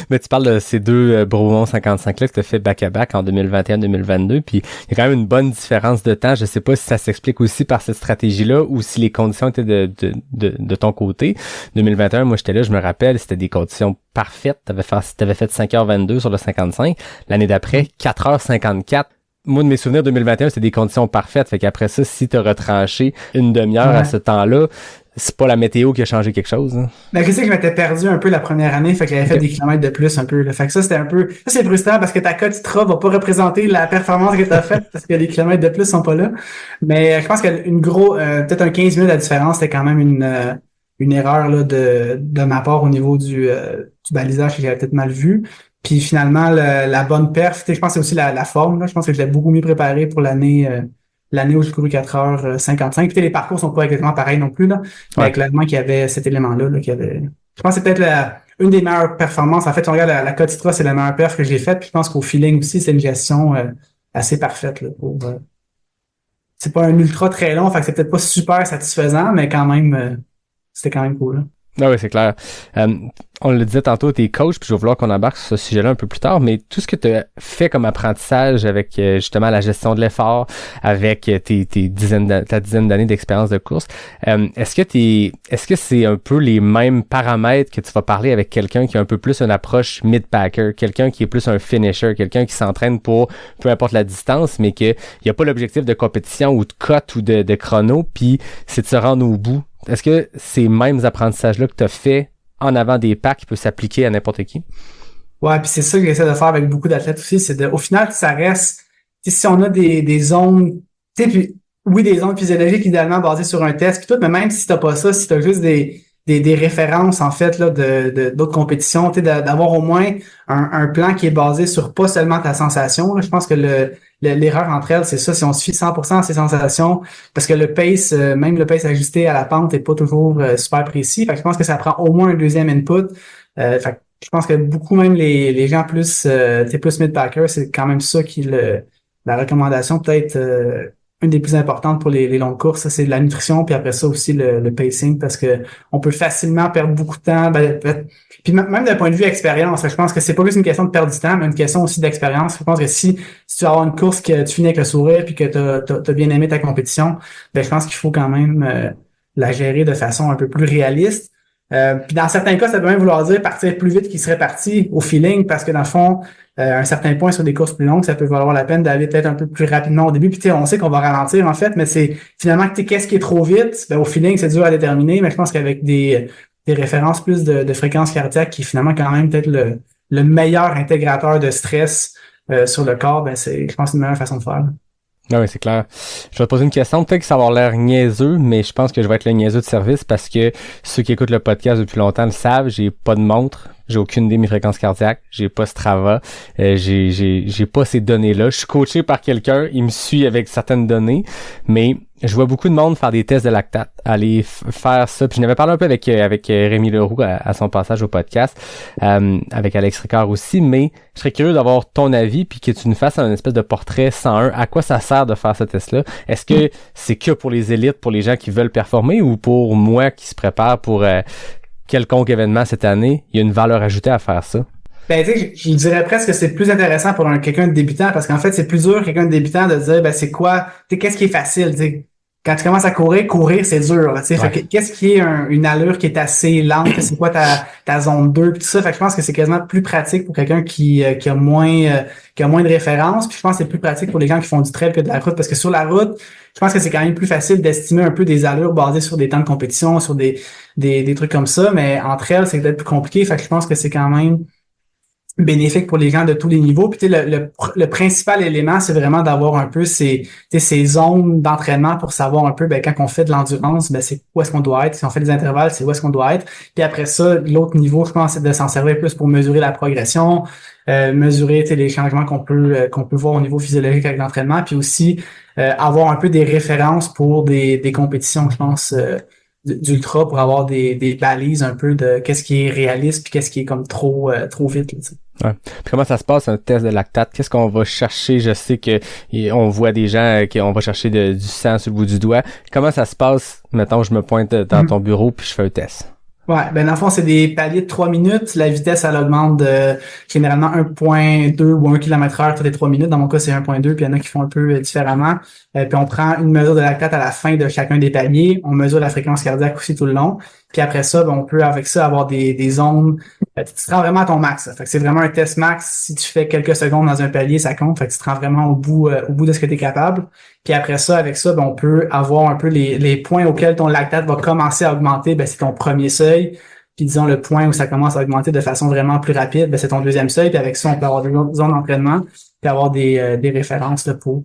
Mais tu parles de ces deux Bromont 55-là que tu as fait back-à-back en 2021-2022, puis il y a quand même une bonne différence de temps. Je sais pas si ça s'explique aussi par cette stratégie-là ou si les conditions étaient de ton côté. 2021, moi j'étais là, je me rappelle, c'était des conditions parfaites. T'avais fait 5h22 sur le 55. L'année d'après, 4h54. Moi, de mes souvenirs, 2021, c'était des conditions parfaites. Fait qu'après ça, si t'as retranché une demi-heure à ce temps-là, c'est pas la météo qui a changé quelque chose. Hein. Ben, je sais que je m'étais perdu un peu la première année, fait que j'avais fait des kilomètres de plus un peu. Là. Fait que ça, c'était un peu... Ça, c'est frustrant parce que ta cote ITRA va pas représenter la performance que tu as faite parce que les kilomètres de plus sont pas là. Mais je pense qu'une peut-être un 15 minutes de différence, c'était quand même une erreur là, de ma part au niveau du balisage que j'avais peut-être mal vu. Puis finalement, la bonne perf, je pense que c'est aussi la forme. Là. Je pense que je l'ai beaucoup mieux préparé pour l'année où j'ai couru 4h55. Puis les parcours sont pas exactement pareils non plus. Là. Mais clairement qu'il y avait cet élément-là. Là, qu'il y avait... Je pense que c'est peut-être une des meilleures performances. En fait, si on regarde la cote ITRA, c'est la meilleure perf que j'ai faite. Puis je pense qu'au feeling aussi, c'est une gestion assez parfaite. Là, c'est pas un ultra très long, fait que c'est peut-être pas super satisfaisant, mais quand même, c'était quand même cool. Là. Ah oui, c'est clair. On le disait tantôt, t'es coach, puis je vais vouloir qu'on embarque sur ce sujet-là un peu plus tard, mais tout ce que tu as fait comme apprentissage avec justement la gestion de l'effort, avec ta dizaine d'années d'expérience de course, est-ce que c'est un peu les mêmes paramètres que tu vas parler avec quelqu'un qui a un peu plus une approche mid-packer, quelqu'un qui est plus un finisher, quelqu'un qui s'entraîne pour peu importe la distance, mais qu'il n'y a pas l'objectif de compétition ou de cote ou de chrono, puis c'est de se rendre au bout. Est-ce que ces mêmes apprentissages-là que tu as fait en avant des packs peuvent s'appliquer à n'importe qui? Ouais, puis c'est ça que j'essaie de faire avec beaucoup d'athlètes aussi, c'est au final, ça reste, si on a des zones, tu sais, puis oui, des zones physiologiques idéalement basées sur un test, puis tout, mais même si t'as pas ça, si t'as juste des références, en fait, là, d'autres compétitions, tu sais, d'avoir au moins un plan qui est basé sur pas seulement ta sensation, là. Je pense que l'erreur entre elles, c'est ça, si on se fie 100% à ses sensations, parce que le pace, même le pace ajusté à la pente est pas toujours super précis. Fait que je pense que ça prend au moins un deuxième input. Fait que je pense que beaucoup, même les gens plus mid-packer, c'est quand même ça qui la recommandation peut-être une des plus importantes pour les longues courses, ça, c'est la nutrition, puis après ça aussi le pacing, parce que on peut facilement perdre beaucoup de temps. Puis même d'un point de vue expérience, je pense que c'est pas juste une question de perdre du temps, mais une question aussi d'expérience. Je pense que si tu vas avoir une course que tu finis avec le sourire puis que t'as bien aimé ta compétition, ben je pense qu'il faut quand même la gérer de façon un peu plus réaliste. Puis dans certains cas, ça peut même vouloir dire partir plus vite qu'il serait parti au feeling, parce que dans le fond, à un certain point sur des courses plus longues, ça peut valoir la peine d'aller peut-être un peu plus rapidement au début. Puis on sait qu'on va ralentir en fait, mais c'est finalement qu'est-ce qui est trop vite, ben, au feeling, c'est dur à déterminer, mais je pense qu'avec des références plus de fréquence cardiaque, qui est finalement quand même peut-être le meilleur intégrateur de stress sur le corps, ben je pense que c'est une meilleure façon de faire. Ah oui, c'est clair. Je vais te poser une question, peut-être que ça va avoir l'air niaiseux, mais je pense que je vais être le niaiseux de service parce que ceux qui écoutent le podcast depuis longtemps le savent, j'ai pas de montre, j'ai aucune idée de mes fréquences cardiaques, j'ai pas Strava, j'ai pas ces données-là. Je suis coaché par quelqu'un, il me suit avec certaines données, mais je vois beaucoup de monde faire des tests de lactate, aller faire ça. Puis je n'avais parlé un peu avec Rémi Leroux à son passage au podcast, avec Alex Ricard aussi, mais je serais curieux d'avoir ton avis puis que tu nous fasses un espèce de portrait 101. À quoi ça sert de faire ce test-là? Est-ce que c'est que pour les élites, pour les gens qui veulent performer ou pour moi qui se prépare pour quelconque événement cette année, il y a une valeur ajoutée à faire ça. Ben, tu sais, je dirais presque que c'est plus intéressant pour quelqu'un de débutant parce qu'en fait, c'est plus dur quelqu'un de débutant de dire, ben, c'est quoi, tu sais, qu'est-ce qui est facile, tu sais. Quand tu commences à courir, c'est dur, tu sais. Ouais. Fait que qu'est-ce qui est une allure qui est assez lente, c'est quoi ta zone 2 pis tout ça. Fait que je pense que c'est quasiment plus pratique pour quelqu'un qui a moins de références. Puis je pense que c'est plus pratique pour les gens qui font du trail que de la route parce que sur la route, je pense que c'est quand même plus facile d'estimer un peu des allures basées sur des temps de compétition, sur des trucs comme ça, mais en trail, c'est peut-être plus compliqué. Fait que je pense que c'est quand même bénéfique pour les gens de tous les niveaux. Puis tu sais, le principal élément, c'est vraiment d'avoir un peu ces zones d'entraînement pour savoir un peu, ben, quand on fait de l'endurance, ben, c'est où est-ce qu'on doit être. Si on fait des intervalles, c'est où est-ce qu'on doit être. Puis après ça, l'autre niveau, je pense, c'est de s'en servir plus pour mesurer la progression, mesurer, tu sais, les changements qu'on peut voir au niveau physiologique avec l'entraînement, puis aussi avoir un peu des références pour des compétitions, je pense, d'ultra pour avoir des balises un peu de qu'est-ce qui est réaliste puis qu'est-ce qui est comme trop vite, là, tu sais. Ouais. Puis comment ça se passe un test de lactate? Qu'est-ce qu'on va chercher? Je sais que on voit des gens qui on va chercher du sang sur le bout du doigt. Comment ça se passe? Mettons, je me pointe dans ton bureau puis je fais un test. Ouais, ben dans le fond, c'est des paliers de 3 minutes. La vitesse, elle augmente de généralement 1.2 ou 1 km/h toutes les 3 minutes. Dans mon cas, c'est 1.2, puis il y en a qui font un peu différemment. Puis on prend une mesure de lactate à la fin de chacun des paliers. On mesure la fréquence cardiaque aussi tout le long. Puis après ça, ben, on peut avec ça avoir des zones. Tu te rends vraiment à ton max. Fait que c'est vraiment un test max. Si tu fais quelques secondes dans un palier, ça compte. Fait que tu te rends vraiment au bout de ce que tu es capable. Puis après ça, avec ça, ben, on peut avoir un peu les points auxquels ton lactate va commencer à augmenter. Ben, c'est ton premier seuil. Puis disons le point où ça commence à augmenter de façon vraiment plus rapide, ben, c'est ton deuxième seuil. Puis avec ça, on peut avoir des zones d'entraînement, puis avoir des références là, pour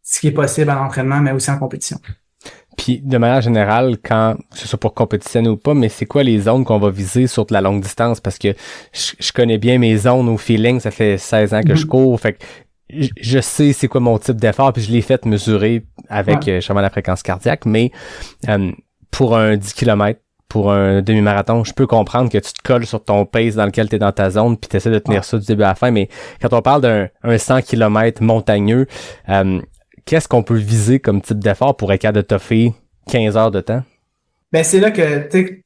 ce qui est possible à l'entraînement, mais aussi en compétition. Puis, de manière générale, quand, que ce soit pour compétitionner ou pas, mais c'est quoi les zones qu'on va viser sur de la longue distance? Parce que je connais bien mes zones au feeling, ça fait 16 ans que je cours, fait que je sais c'est quoi mon type d'effort, puis je l'ai fait mesurer avec justement la fréquence cardiaque, mais pour un 10 km, pour un demi-marathon, je peux comprendre que tu te colles sur ton pace dans lequel tu es dans ta zone, puis tu essaies de tenir ça du début à la fin, mais quand on parle d'un 100 km montagneux, qu'est-ce qu'on peut viser comme type d'effort pour être capable de toffer 15 heures de temps? Ben, c'est là que, tu sais,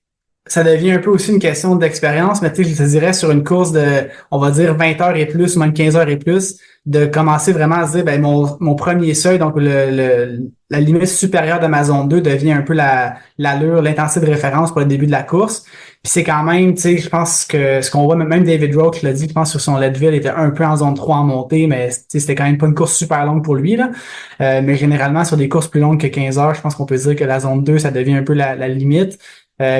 ça devient un peu aussi une question d'expérience, mais tu sais, je te dirais sur une course de, on va dire 20 heures et plus, ou même 15 heures et plus, de commencer vraiment à se dire, ben, mon premier seuil, donc la limite supérieure de ma zone 2 devient un peu l'allure, l'intensité de référence pour le début de la course. Puis c'est quand même, tu sais, je pense que ce qu'on voit, même David Roach l'a dit, je pense sur son Leadville, il était un peu en zone 3 en montée, mais tu sais, c'était quand même pas une course super longue pour lui, là. Mais généralement, sur des courses plus longues que 15 heures, je pense qu'on peut dire que la zone 2, ça devient un peu la limite.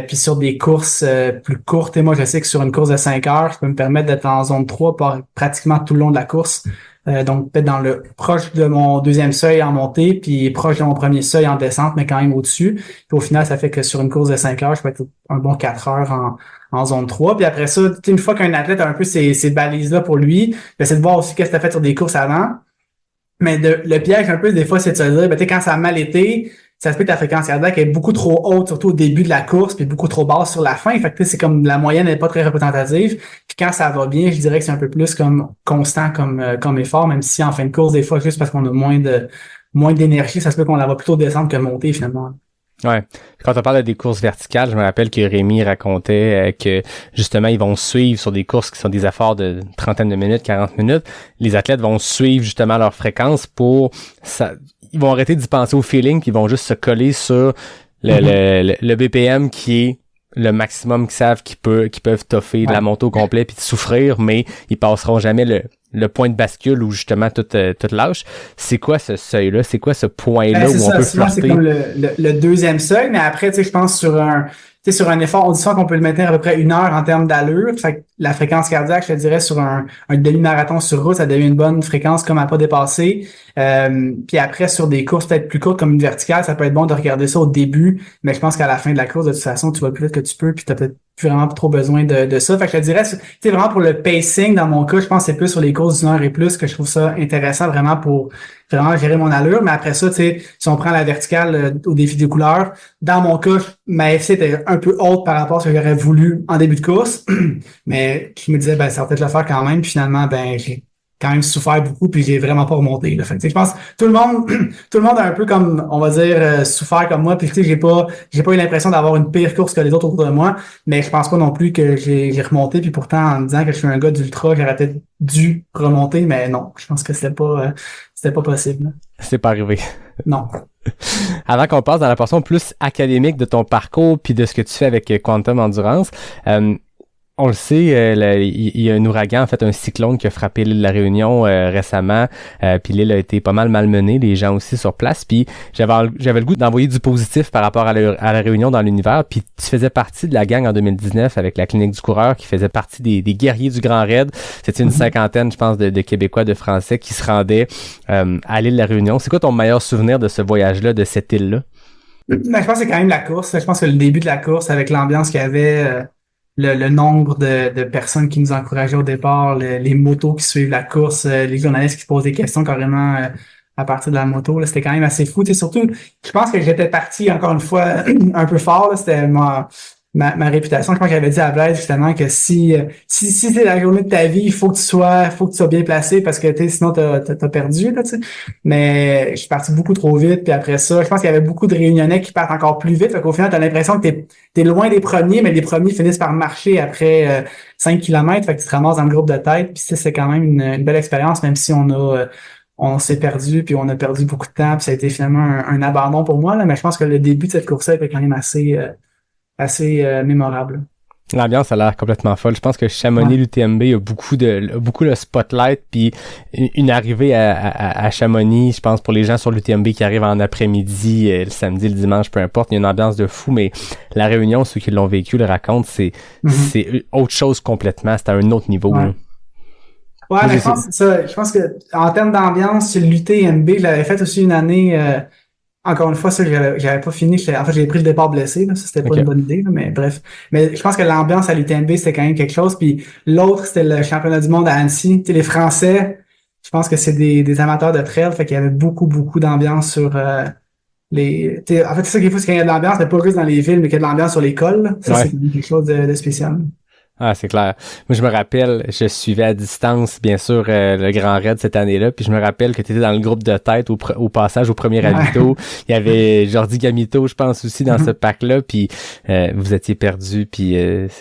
Puis sur des courses plus courtes, et moi je sais que sur une course de 5 heures, je peux me permettre d'être en zone 3 pratiquement tout le long de la course. Donc peut-être proche de mon deuxième seuil en montée, puis proche de mon premier seuil en descente, mais quand même au-dessus. Puis au final, ça fait que sur une course de 5 heures, je peux être un bon 4 heures en zone 3. Puis après ça, une fois qu'un athlète a un peu ces balises-là pour lui, ben, c'est de voir aussi qu'est-ce que tu as fait sur des courses avant. Mais le piège un peu, des fois, c'est de se dire, ben, quand ça a mal été, ça se peut que ta fréquence cardiaque est beaucoup trop haute, surtout au début de la course, puis beaucoup trop basse sur la fin. Fait que c'est comme la moyenne n'est pas très représentative. Puis quand ça va bien, je dirais que c'est un peu plus comme constant comme effort, même si en fin de course, des fois, juste parce qu'on a moins d'énergie, ça se peut qu'on la va plutôt descendre que monter finalement. Ouais. Quand on parle de des courses verticales, je me rappelle que Rémi racontait que justement ils vont suivre sur des courses qui sont des efforts de trentaine de minutes, 40 minutes. Les athlètes vont suivre justement leur fréquence pour ça. Ils vont arrêter d'y penser au feeling, puis ils vont juste se coller sur le BPM qui est le maximum qu'ils savent qu'ils peuvent toffer de la montée au complet puis de souffrir, mais ils passeront jamais le point de bascule où justement tout lâche. C'est quoi ce seuil-là? C'est quoi ce point-là où on peut flirter? C'est comme le deuxième seuil, mais après, tu sais, je pense sur un effort, on dit souvent qu'on peut le maintenir à peu près 1 heure en termes d'allure. Fait que la fréquence cardiaque, je te dirais, sur un demi-marathon sur route, ça devient une bonne fréquence comme à pas dépasser. Puis après, sur des courses peut-être plus courtes comme une verticale, ça peut être bon de regarder ça au début, mais je pense qu'à la fin de la course, de toute façon, tu vas plus vite que tu peux, puis t'as peut-être plus vraiment trop besoin de ça. Fait que je te dirais, tu sais, vraiment pour le pacing, dans mon cas, je pense que c'est plus sur les courses d'1 heure et plus que je trouve ça intéressant vraiment pour vraiment gérer mon allure. Mais après ça, tu sais, si on prend la verticale au défi des couleurs, dans mon cas, ma FC était un peu haute par rapport à ce que j'aurais voulu en début de course. Mais je me disais, ben, ça va peut-être le faire quand même. Puis finalement, ben, quand même souffert beaucoup, puis j'ai vraiment pas remonté, là. Fait que, je pense tout le monde a un peu comme, on va dire, souffert comme moi, puis j'ai pas eu l'impression d'avoir une pire course que les autres autour de moi, mais je pense pas non plus que j'ai remonté, puis pourtant, en me disant que je suis un gars d'ultra, j'aurais peut-être dû remonter, mais non, je pense que c'était pas possible, là. C'est pas arrivé. Non. Avant qu'on passe dans la portion plus académique de ton parcours puis de ce que tu fais avec Quantum Endurance, on le sait, il y a un ouragan, en fait un cyclone qui a frappé l'île de la Réunion récemment, puis l'île a été pas mal malmenée, les gens aussi sur place, puis j'avais le goût d'envoyer du positif par rapport à la Réunion dans l'univers, puis tu faisais partie de la gang en 2019 avec la Clinique du Coureur qui faisait partie des guerriers du Grand Raid. C'était une cinquantaine, je pense, de Québécois, de Français qui se rendaient à l'île de la Réunion. C'est quoi ton meilleur souvenir de ce voyage-là, de cette île-là? Ben, je pense que c'est quand même la course. Je pense que le début de la course, avec l'ambiance qu'il y avait, le nombre de personnes qui nous encourageaient au départ, les motos qui suivent la course, les journalistes qui posent des questions carrément à partir de la moto, là, c'était quand même assez fou. Surtout, je pense que j'étais parti encore une fois un peu fort. Là, c'était ma réputation. Je pense que j'avais dit à Blaise justement que si c'est la journée de ta vie, il faut que tu sois bien placé parce que sinon t'as perdu, là, tu sais. Mais je suis parti beaucoup trop vite, puis après ça, je pense qu'il y avait beaucoup de Réunionnais qui partent encore plus vite. Fait qu'au final, t'as l'impression que t'es loin des premiers, mais les premiers finissent par marcher après 5 kilomètres. Fait que tu te ramasses dans le groupe de tête, puis c'est quand même une belle expérience, même si on s'est perdu, puis on a perdu beaucoup de temps, puis ça a été finalement un abandon pour moi, là. Mais je pense que le début de cette course-là était quand même assez mémorable. L'ambiance a l'air complètement folle. Je pense que Chamonix, l'UTMB a beaucoup le spotlight, puis une arrivée à Chamonix, je pense pour les gens sur l'UTMB qui arrivent en après-midi, le samedi, le dimanche, peu importe, il y a une ambiance de fou, mais la Réunion, ceux qui l'ont vécu le racontent, c'est autre chose complètement, c'est à un autre niveau. Ouais. Ouais, mais je pense que en termes d'ambiance, l'UTMB, je l'avais fait aussi une année. Encore une fois, ça, j'avais pas fini. En fait, j'ai pris le départ blessé, là. Ça, c'était pas une bonne idée, là, mais bref. Mais je pense que l'ambiance à l'UTMB, c'était quand même quelque chose. Puis l'autre, c'était le championnat du monde à Annecy. Tu sais, les Français, je pense que c'est des amateurs de trail, fait qu'il y avait beaucoup, beaucoup d'ambiance sur en fait, c'est ça qu'il faut, c'est qu'il y a de l'ambiance, mais pas juste dans les villes, mais qu'il y a de l'ambiance sur les cols, là. Ça, c'est quelque chose de spécial. Ah, c'est clair. Moi, je me rappelle, je suivais à distance, bien sûr, le Grand Raid cette année-là, puis je me rappelle que tu étais dans le groupe de tête au passage au premier ravito. Il y avait Jordi Gamito, je pense, aussi dans ce pack-là, puis vous étiez perdus, puis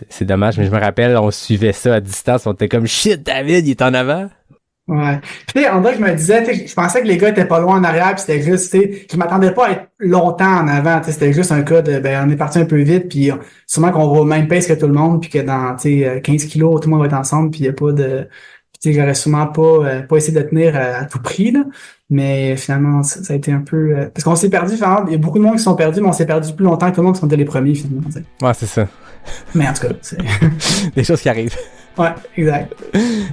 c'est dommage, mais je me rappelle, on suivait ça à distance, on était comme « Shit, David, il est en avant! » Ouais. Puis en vrai, je me disais, je pensais que les gars étaient pas loin en arrière, puis c'était juste, je m'attendais pas à être longtemps en avant, c'était juste un cas de, on est parti un peu vite, puis sûrement qu'on va au même pace que tout le monde, puis que dans, 15 kilos, tout le monde va être ensemble, puis il y a pas de, j'aurais sûrement pas essayé de tenir à tout prix, là. Mais finalement, ça a été un peu, parce qu'on s'est perdu, finalement, il y a beaucoup de monde qui sont perdus, mais on s'est perdu plus longtemps que tout le monde qui sont les premiers, finalement, t'sais. Ouais, c'est ça. Mais en tout cas, c'est des choses qui arrivent. Ouais, exact.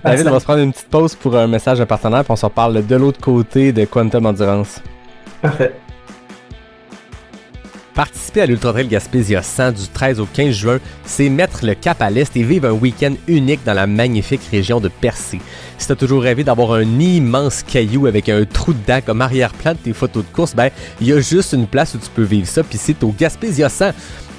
David, on va se prendre une petite pause pour un message de partenaire, puis on s'en parle de l'autre côté de Quantum Endurance. Parfait. Participer à l'Ultra Trail Gaspésia 100 du 13 au 15 juin, c'est mettre le cap à l'est et vivre un week-end unique dans la magnifique région de Percé. Si t'as toujours rêvé d'avoir un immense caillou avec un trou dedans comme arrière-plan de tes photos de course, il y a juste une place où tu peux vivre ça, puis c'est au Gaspésia 100.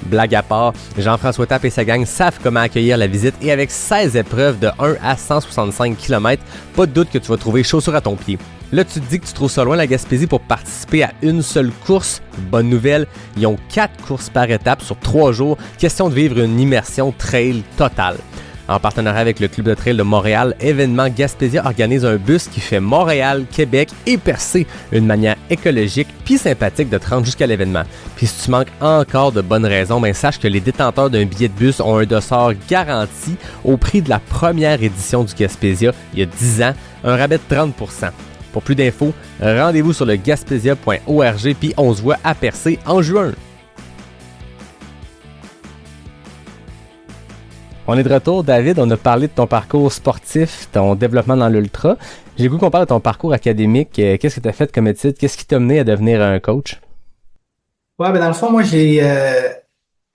Blague à part, Jean-François Tappe et sa gang savent comment accueillir la visite et avec 16 épreuves de 1 à 165 km, pas de doute que tu vas trouver chaussures à ton pied. Là, tu te dis que tu trouves ça loin la Gaspésie pour participer à une seule course. Bonne nouvelle, ils ont 4 courses par étape sur 3 jours. Question de vivre une immersion trail totale. En partenariat avec le Club de Trail de Montréal, Événement Gaspésia organise un bus qui fait Montréal, Québec et Percé, une manière écologique puis sympathique de te rendre jusqu'à l'événement. Puis si tu manques encore de bonnes raisons, sache que les détenteurs d'un billet de bus ont un dossard garanti au prix de la première édition du Gaspésia il y a 10 ans, un rabais de 30%. Pour plus d'infos, rendez-vous sur le gaspésia.org puis on se voit à Percé en juin. On est de retour, David. On a parlé de ton parcours sportif, ton développement dans l'ultra. J'ai le goût qu'on parle de ton parcours académique. Qu'est-ce que tu as fait comme étude? Qu'est-ce qui t'a mené à devenir un coach? Ouais, dans le fond, moi, si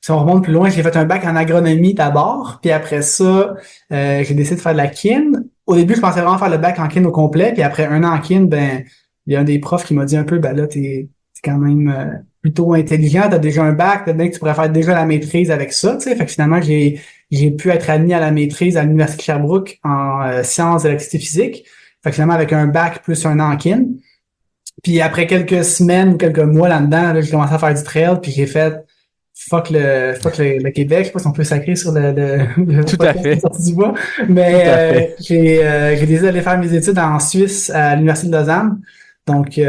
on remonte plus loin, j'ai fait un bac en agronomie d'abord. Puis après ça, j'ai décidé de faire de la kin. Au début, je pensais vraiment faire le bac en kin au complet. Puis après un an en kin, il y a un des profs qui m'a dit un peu, là, t'es quand même plutôt intelligent, t'as déjà un bac, peut-être bien que tu pourrais faire déjà la maîtrise avec ça, tu sais. Fait que finalement, j'ai pu être admis à la maîtrise à l'Université de Sherbrooke en sciences d'électricité physique. Fait que finalement, avec un bac plus un an en kin. Puis après quelques semaines ou quelques mois là-dedans, là, j'ai commencé à faire du trail, puis j'ai fait fuck le Québec. Je sais pas si on peut sacrer sur le Tout à fait. sorti du bois. Mais j'ai décidé d'aller faire mes études en Suisse à l'Université de Lausanne. Donc,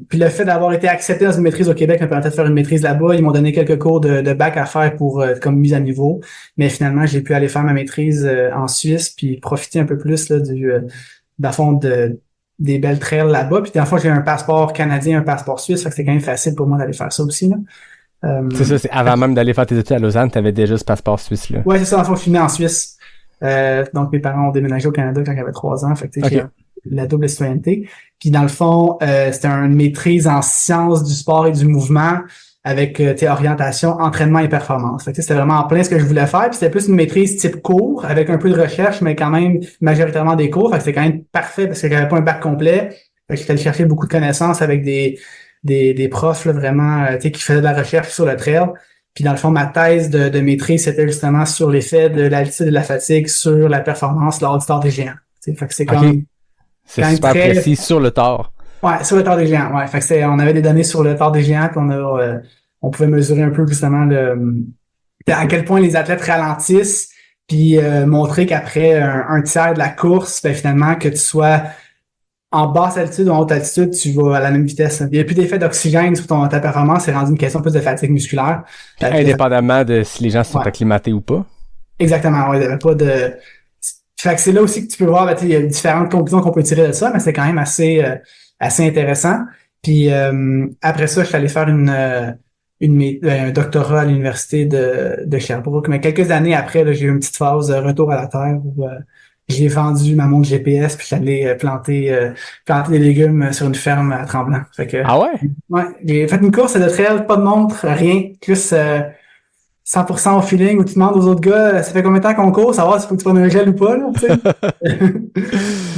puis le fait d'avoir été accepté dans une maîtrise au Québec me permettait de faire une maîtrise là-bas. Ils m'ont donné quelques cours de bac à faire pour comme mise à niveau. Mais finalement, j'ai pu aller faire ma maîtrise en Suisse, puis profiter un peu plus là, dans le fond des belles trails là-bas. Puis dans le fond, j'ai un passeport canadien, un passeport suisse, fait que c'est quand même facile pour moi d'aller faire ça aussi, là. C'est ça, c'est avant même d'aller faire tes études à Lausanne, t'avais déjà ce passeport suisse-là. Ouais, c'est ça, dans le fond, je suis né en Suisse. Donc mes parents ont déménagé au Canada quand j'avais 3 ans, fait que j'ai la double citoyenneté. Puis dans le fond, c'était une maîtrise en sciences du sport et du mouvement avec orientation, entraînement et performance. Fait que c'était vraiment en plein ce que je voulais faire. Puis c'était plus une maîtrise type cours, avec un peu de recherche, mais quand même majoritairement des cours. Fait que c'était quand même parfait parce que j'avais pas un bac complet. Fait que j'étais allé chercher beaucoup de connaissances avec des profs là, vraiment qui faisaient de la recherche sur le trail. Puis dans le fond, ma thèse de maîtrise, c'était justement sur l'effet de l'altitude et de la fatigue sur la performance lors du Tour des Géants. Fait que c'est comme c'est super précis sur le Tour. Ouais, sur le Tour des Géants. Ouais, fait que on avait des données sur le Tour des Géants, puis on pouvait mesurer un peu justement à quel point les athlètes ralentissent, puis montrer qu'après un tiers de la course, ben finalement que tu sois en basse altitude ou en haute altitude, tu vas à la même vitesse. Il n'y a plus d'effet d'oxygène sur ta performance, c'est rendu une question plus de fatigue musculaire. Indépendamment de si les gens se sont acclimatés ou pas. Exactement, ouais, il n'y avait pas de... Fait que c'est là aussi que tu peux voir, il y a différentes conclusions qu'on peut tirer de ça, mais c'est quand même assez intéressant. Puis après ça, je suis allé faire un doctorat à l'université de Sherbrooke. Mais quelques années après, là, j'ai eu une petite phase de retour à la terre où j'ai vendu ma montre GPS puis je suis allé planter des légumes sur une ferme à Tremblant. Fait que, ah ouais? Ouais, j'ai fait une course de trail, pas de montre, rien, juste 100% au feeling où tu demandes aux autres gars, ça fait combien de temps qu'on court, savoir s'il faut que tu prennes un gel ou pas, là, tu sais.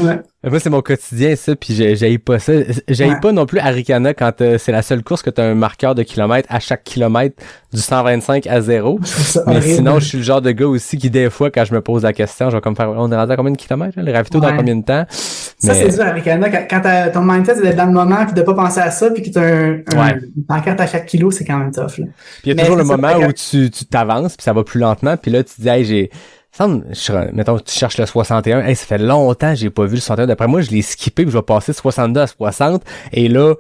Ouais. Moi, c'est mon quotidien, ça, puis j'haïs pas ça. J'haïs pas non plus Arikana quand c'est la seule course que t'as un marqueur de kilomètres à chaque kilomètre du 125 à 0. Mais horrible. Sinon, je suis le genre de gars aussi qui, des fois, quand je me pose la question, je vais comme faire, on est rendu à combien de kilomètres, là? Les ravitaux dans combien de temps? Ça, c'est dur, Arikana. Quand ton mindset, c'est d'être dans le moment, puis de pas penser à ça, puis que t'as une pancarte à chaque kilo, c'est quand même tough, là. Puis il y a toujours le moment où tu t'avances, puis ça va plus lentement, puis là, tu dis, hey, mettons, tu cherches le 61. Hey, ça fait longtemps que j'ai pas vu le 61. D'après moi, je l'ai skippé puis je vais passer de 62 à 60. Et là,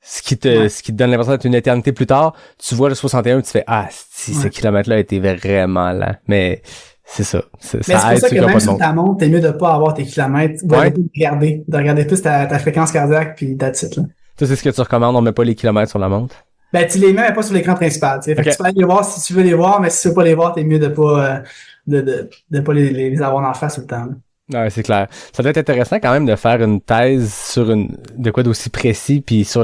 ce qui te donne l'impression d'être une éternité plus tard, tu vois le 61 tu fais, si ce kilomètre-là a été vraiment lent. Mais c'est ça. Mais c'est pour ça que même sur ta montre, t'es mieux de pas avoir tes kilomètres. De regarder plus ta fréquence cardiaque puis that's it, là. Ça, c'est ce que tu recommandes, on met pas les kilomètres sur la montre? Ben, tu les mets, mais pas sur l'écran principal, tu sais. Fait que tu peux aller les voir si tu veux les voir, mais si tu veux pas les voir, t'es mieux de pas, de pas les avoir en face tout le temps, là. Ouais, c'est clair. Ça doit être intéressant quand même de faire une thèse sur de quoi d'aussi précis puis sur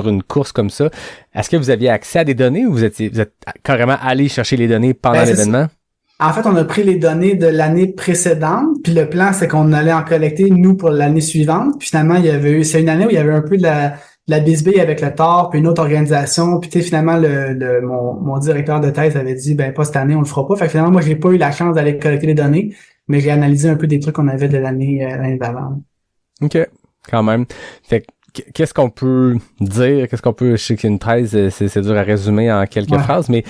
une course comme ça. Est-ce que vous aviez accès à des données ou vous êtes carrément allé chercher les données pendant l'événement? En fait, on a pris les données de l'année précédente, puis le plan, c'est qu'on allait en collecter, nous, pour l'année suivante. Puis finalement, c'est une année où il y avait un peu de la bisbille avec le TOR, puis une autre organisation. Puis tu sais, finalement, mon directeur de thèse avait dit, ben pas cette année, on le fera pas. Fait que finalement, moi, j'ai pas eu la chance d'aller collecter les données, mais j'ai analysé un peu des trucs qu'on avait de l'année d'avant. OK, quand même. Fait que qu'est-ce qu'on peut dire? Je sais qu'une thèse, c'est dur à résumer en quelques phrases, mais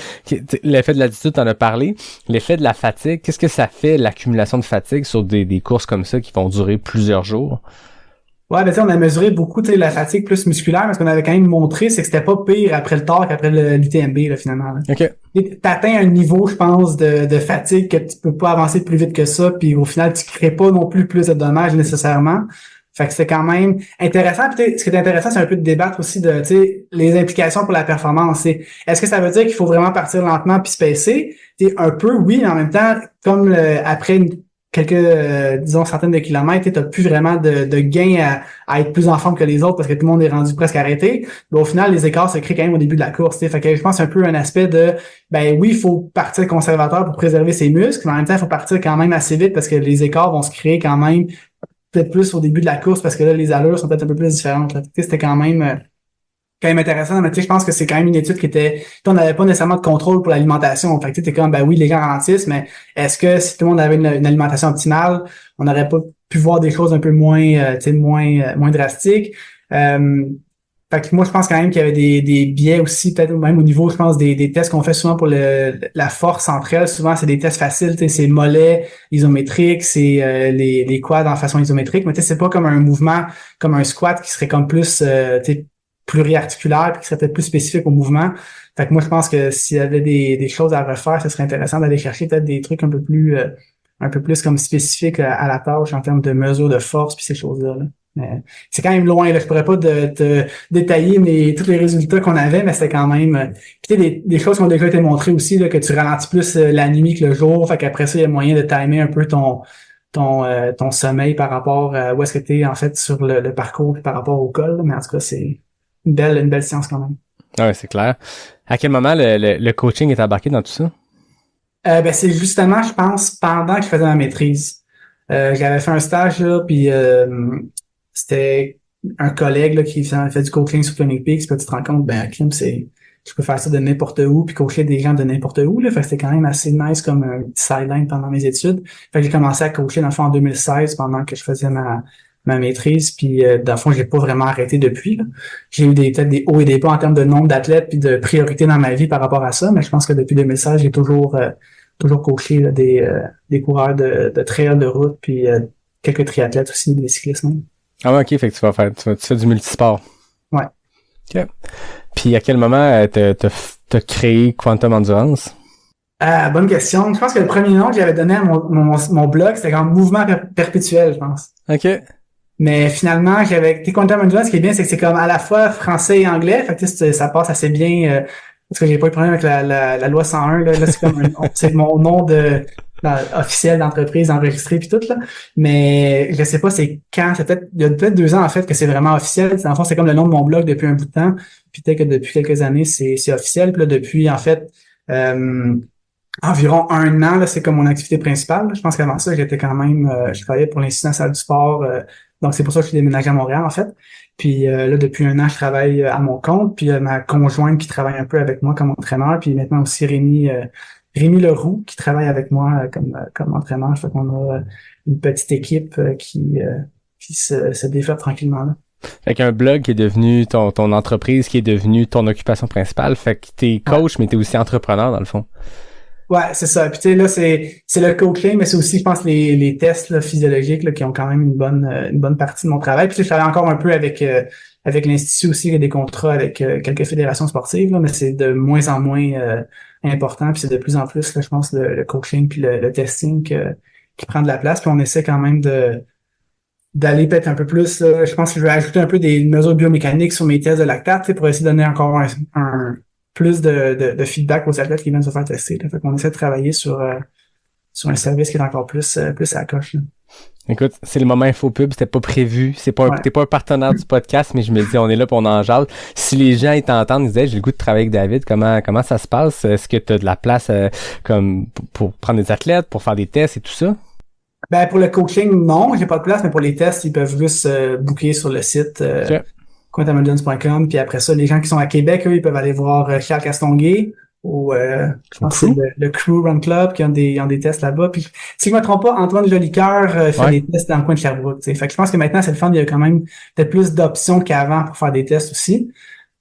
l'effet de l'altitude, t'en as parlé. L'effet de la fatigue, qu'est-ce que ça fait, l'accumulation de fatigue sur des courses comme ça qui vont durer plusieurs jours? Ouais, ben tu sais, on a mesuré beaucoup la fatigue plus musculaire, parce qu'on avait quand même montré, c'est que c'était pas pire après le Tour qu'après l'UTMB, là, finalement. Là. OK. T'atteins un niveau, je pense, de fatigue que tu peux pas avancer plus vite que ça, puis au final, tu crées pas non plus de dommages nécessairement. Fait que c'est quand même intéressant. Puis ce qui est intéressant, c'est un peu de débattre aussi de, tu sais, les implications pour la performance. Est-ce que ça veut dire qu'il faut vraiment partir lentement puis se pacer? Un peu, oui, mais en même temps, comme après quelques, disons, centaines de kilomètres, t'as plus vraiment de gain à être plus en forme que les autres parce que tout le monde est rendu presque arrêté. Mais au final, les écarts se créent quand même au début de la course. Fait que je pense un peu un aspect de, ben oui, il faut partir conservateur pour préserver ses muscles, mais en même temps, il faut partir quand même assez vite parce que les écarts vont se créer quand même peut-être plus au début de la course parce que là, les allures sont peut-être un peu plus différentes. Là. C'était quand même intéressant, mais tu sais, je pense que c'est quand même une étude qui était, on n'avait pas nécessairement de contrôle pour l'alimentation. Fait que tu sais, t'es comme, ben oui, les gens ralentissent, mais est-ce que si tout le monde avait une alimentation optimale, on n'aurait pas pu voir des choses un peu moins, moins drastiques. Fait que moi, je pense quand même qu'il y avait des biais aussi, peut-être même au niveau, je pense, des tests qu'on fait souvent pour la force entre elles. Souvent, c'est des tests faciles, c'est mollets isométriques, c'est les quads en façon isométrique, mais c'est pas comme un mouvement, comme un squat qui serait comme plus pluriarticulaire puis qui serait peut-être plus spécifique au mouvement. Fait que moi, je pense que s'il y avait des choses à refaire, ce serait intéressant d'aller chercher peut-être des trucs un peu plus comme spécifiques à la tâche en termes de mesure de force puis ces choses-là. Là. Mais c'est quand même loin, là. Je pourrais pas te détailler tous les résultats qu'on avait, mais c'était quand même des choses qui ont déjà été montrées aussi, là, que tu ralentis plus la nuit que le jour. Fait qu'après ça, il y a moyen de timer un peu ton sommeil par rapport à où est-ce que tu es en fait sur le parcours par rapport au col. Là. Mais en tout cas, c'est une belle science quand même. Ouais, c'est clair. À quel moment le coaching est embarqué dans tout ça? C'est justement, je pense, pendant que je faisais ma maîtrise. J'avais fait un stage là, puis c'était un collègue là, qui fait du coaching sur Twin Peaks, puis tu te rends compte, Kim, je peux faire ça de n'importe où, puis coacher des gens de n'importe où. Là. Fait que c'était quand même assez nice comme un petit sideline pendant mes études. Fait que j'ai commencé à coacher dans le fond en 2016 pendant que je faisais ma maîtrise, puis dans le fond, j'ai pas vraiment arrêté depuis. Là. J'ai eu peut-être des hauts et des bas en termes de nombre d'athlètes puis de priorité dans ma vie par rapport à ça, mais je pense que depuis 2016, j'ai toujours coaché là, des coureurs de trail, de route, puis quelques triathlètes aussi, des cyclistes même. Ah ouais, ok, fait que tu fais du multisport. Ouais. Ok. Puis à quel moment t'as créé Quantum Endurance? Bonne question. Je pense que le premier nom que j'avais donné à mon blog, c'était comme Mouvement Perpétuel, je pense. Ok. Mais finalement, Quantum Endurance, ce qui est bien, c'est que c'est comme à la fois français et anglais. Fait que ça passe assez bien. Parce que j'ai pas eu de problème avec la loi 101. Là c'est comme c'est mon nom officiel d'entreprise enregistré puis tout là. Mais je sais pas c'est quand. Il y a peut-être 2 ans en fait que c'est vraiment officiel. Dans le fond, c'est comme le nom de mon blog depuis un bout de temps. Puis peut-être que depuis quelques années, c'est officiel. Puis là, depuis en fait environ 1 an, là, c'est comme mon activité principale. Je pense qu'avant ça, j'étais quand même je travaillais pour l'Institut national du sport. Donc c'est pour ça que je suis déménagé à Montréal en fait. Puis là, depuis 1 an, je travaille à mon compte. Puis ma conjointe qui travaille un peu avec moi comme entraîneur. Puis maintenant aussi Rémi Leroux qui travaille avec moi comme entraîneur. Fait qu'on a une petite équipe qui se développe tranquillement là. Fait qu'un blog qui est devenu ton entreprise, qui est devenue ton occupation principale. Fait que t'es coach, mais t'es aussi entrepreneur dans le fond. Ouais, c'est ça. Puis tu sais là, c'est le coaching, mais c'est aussi, je pense, les tests là, physiologiques là, qui ont quand même une bonne partie de mon travail. Puis je travaille encore un peu avec l'Institut aussi, il y a des contrats avec quelques fédérations sportives, là, mais c'est de moins en moins important. Puis c'est de plus en plus, là, je pense, le coaching puis le testing qui prend de la place. Puis on essaie quand même d'aller peut-être un peu plus. Là, je pense que je vais ajouter un peu des mesures biomécaniques sur mes tests de lactate pour essayer de donner encore un plus de feedback aux athlètes qui viennent se faire tester. Là. Fait qu'on essaie de travailler sur un service qui est encore plus à la coche. Là. Écoute, c'est le moment infopub, c'était pas prévu, t'es pas un partenaire du podcast, mais je me dis, on est là pour on en jase. Si les gens ils t'entendent, ils disaient, j'ai le goût de travailler avec David, comment ça se passe? Est-ce que t'as de la place comme pour prendre des athlètes, pour faire des tests et tout ça? Pour le coaching, non, j'ai pas de place, mais pour les tests, ils peuvent juste booker sur le site quantumendurance.com. Puis après ça, les gens qui sont à Québec, eux, ils peuvent aller voir Charles Castonguay ou je pense que c'est le Crew Run Club qui ont des tests là-bas. Puis si je me trompe pas, Antoine Jolicoeur fait des tests dans le coin de Sherbrooke. T'sais. Fait que je pense que maintenant, c'est le fun, il y a quand même peut-être plus d'options qu'avant pour faire des tests aussi.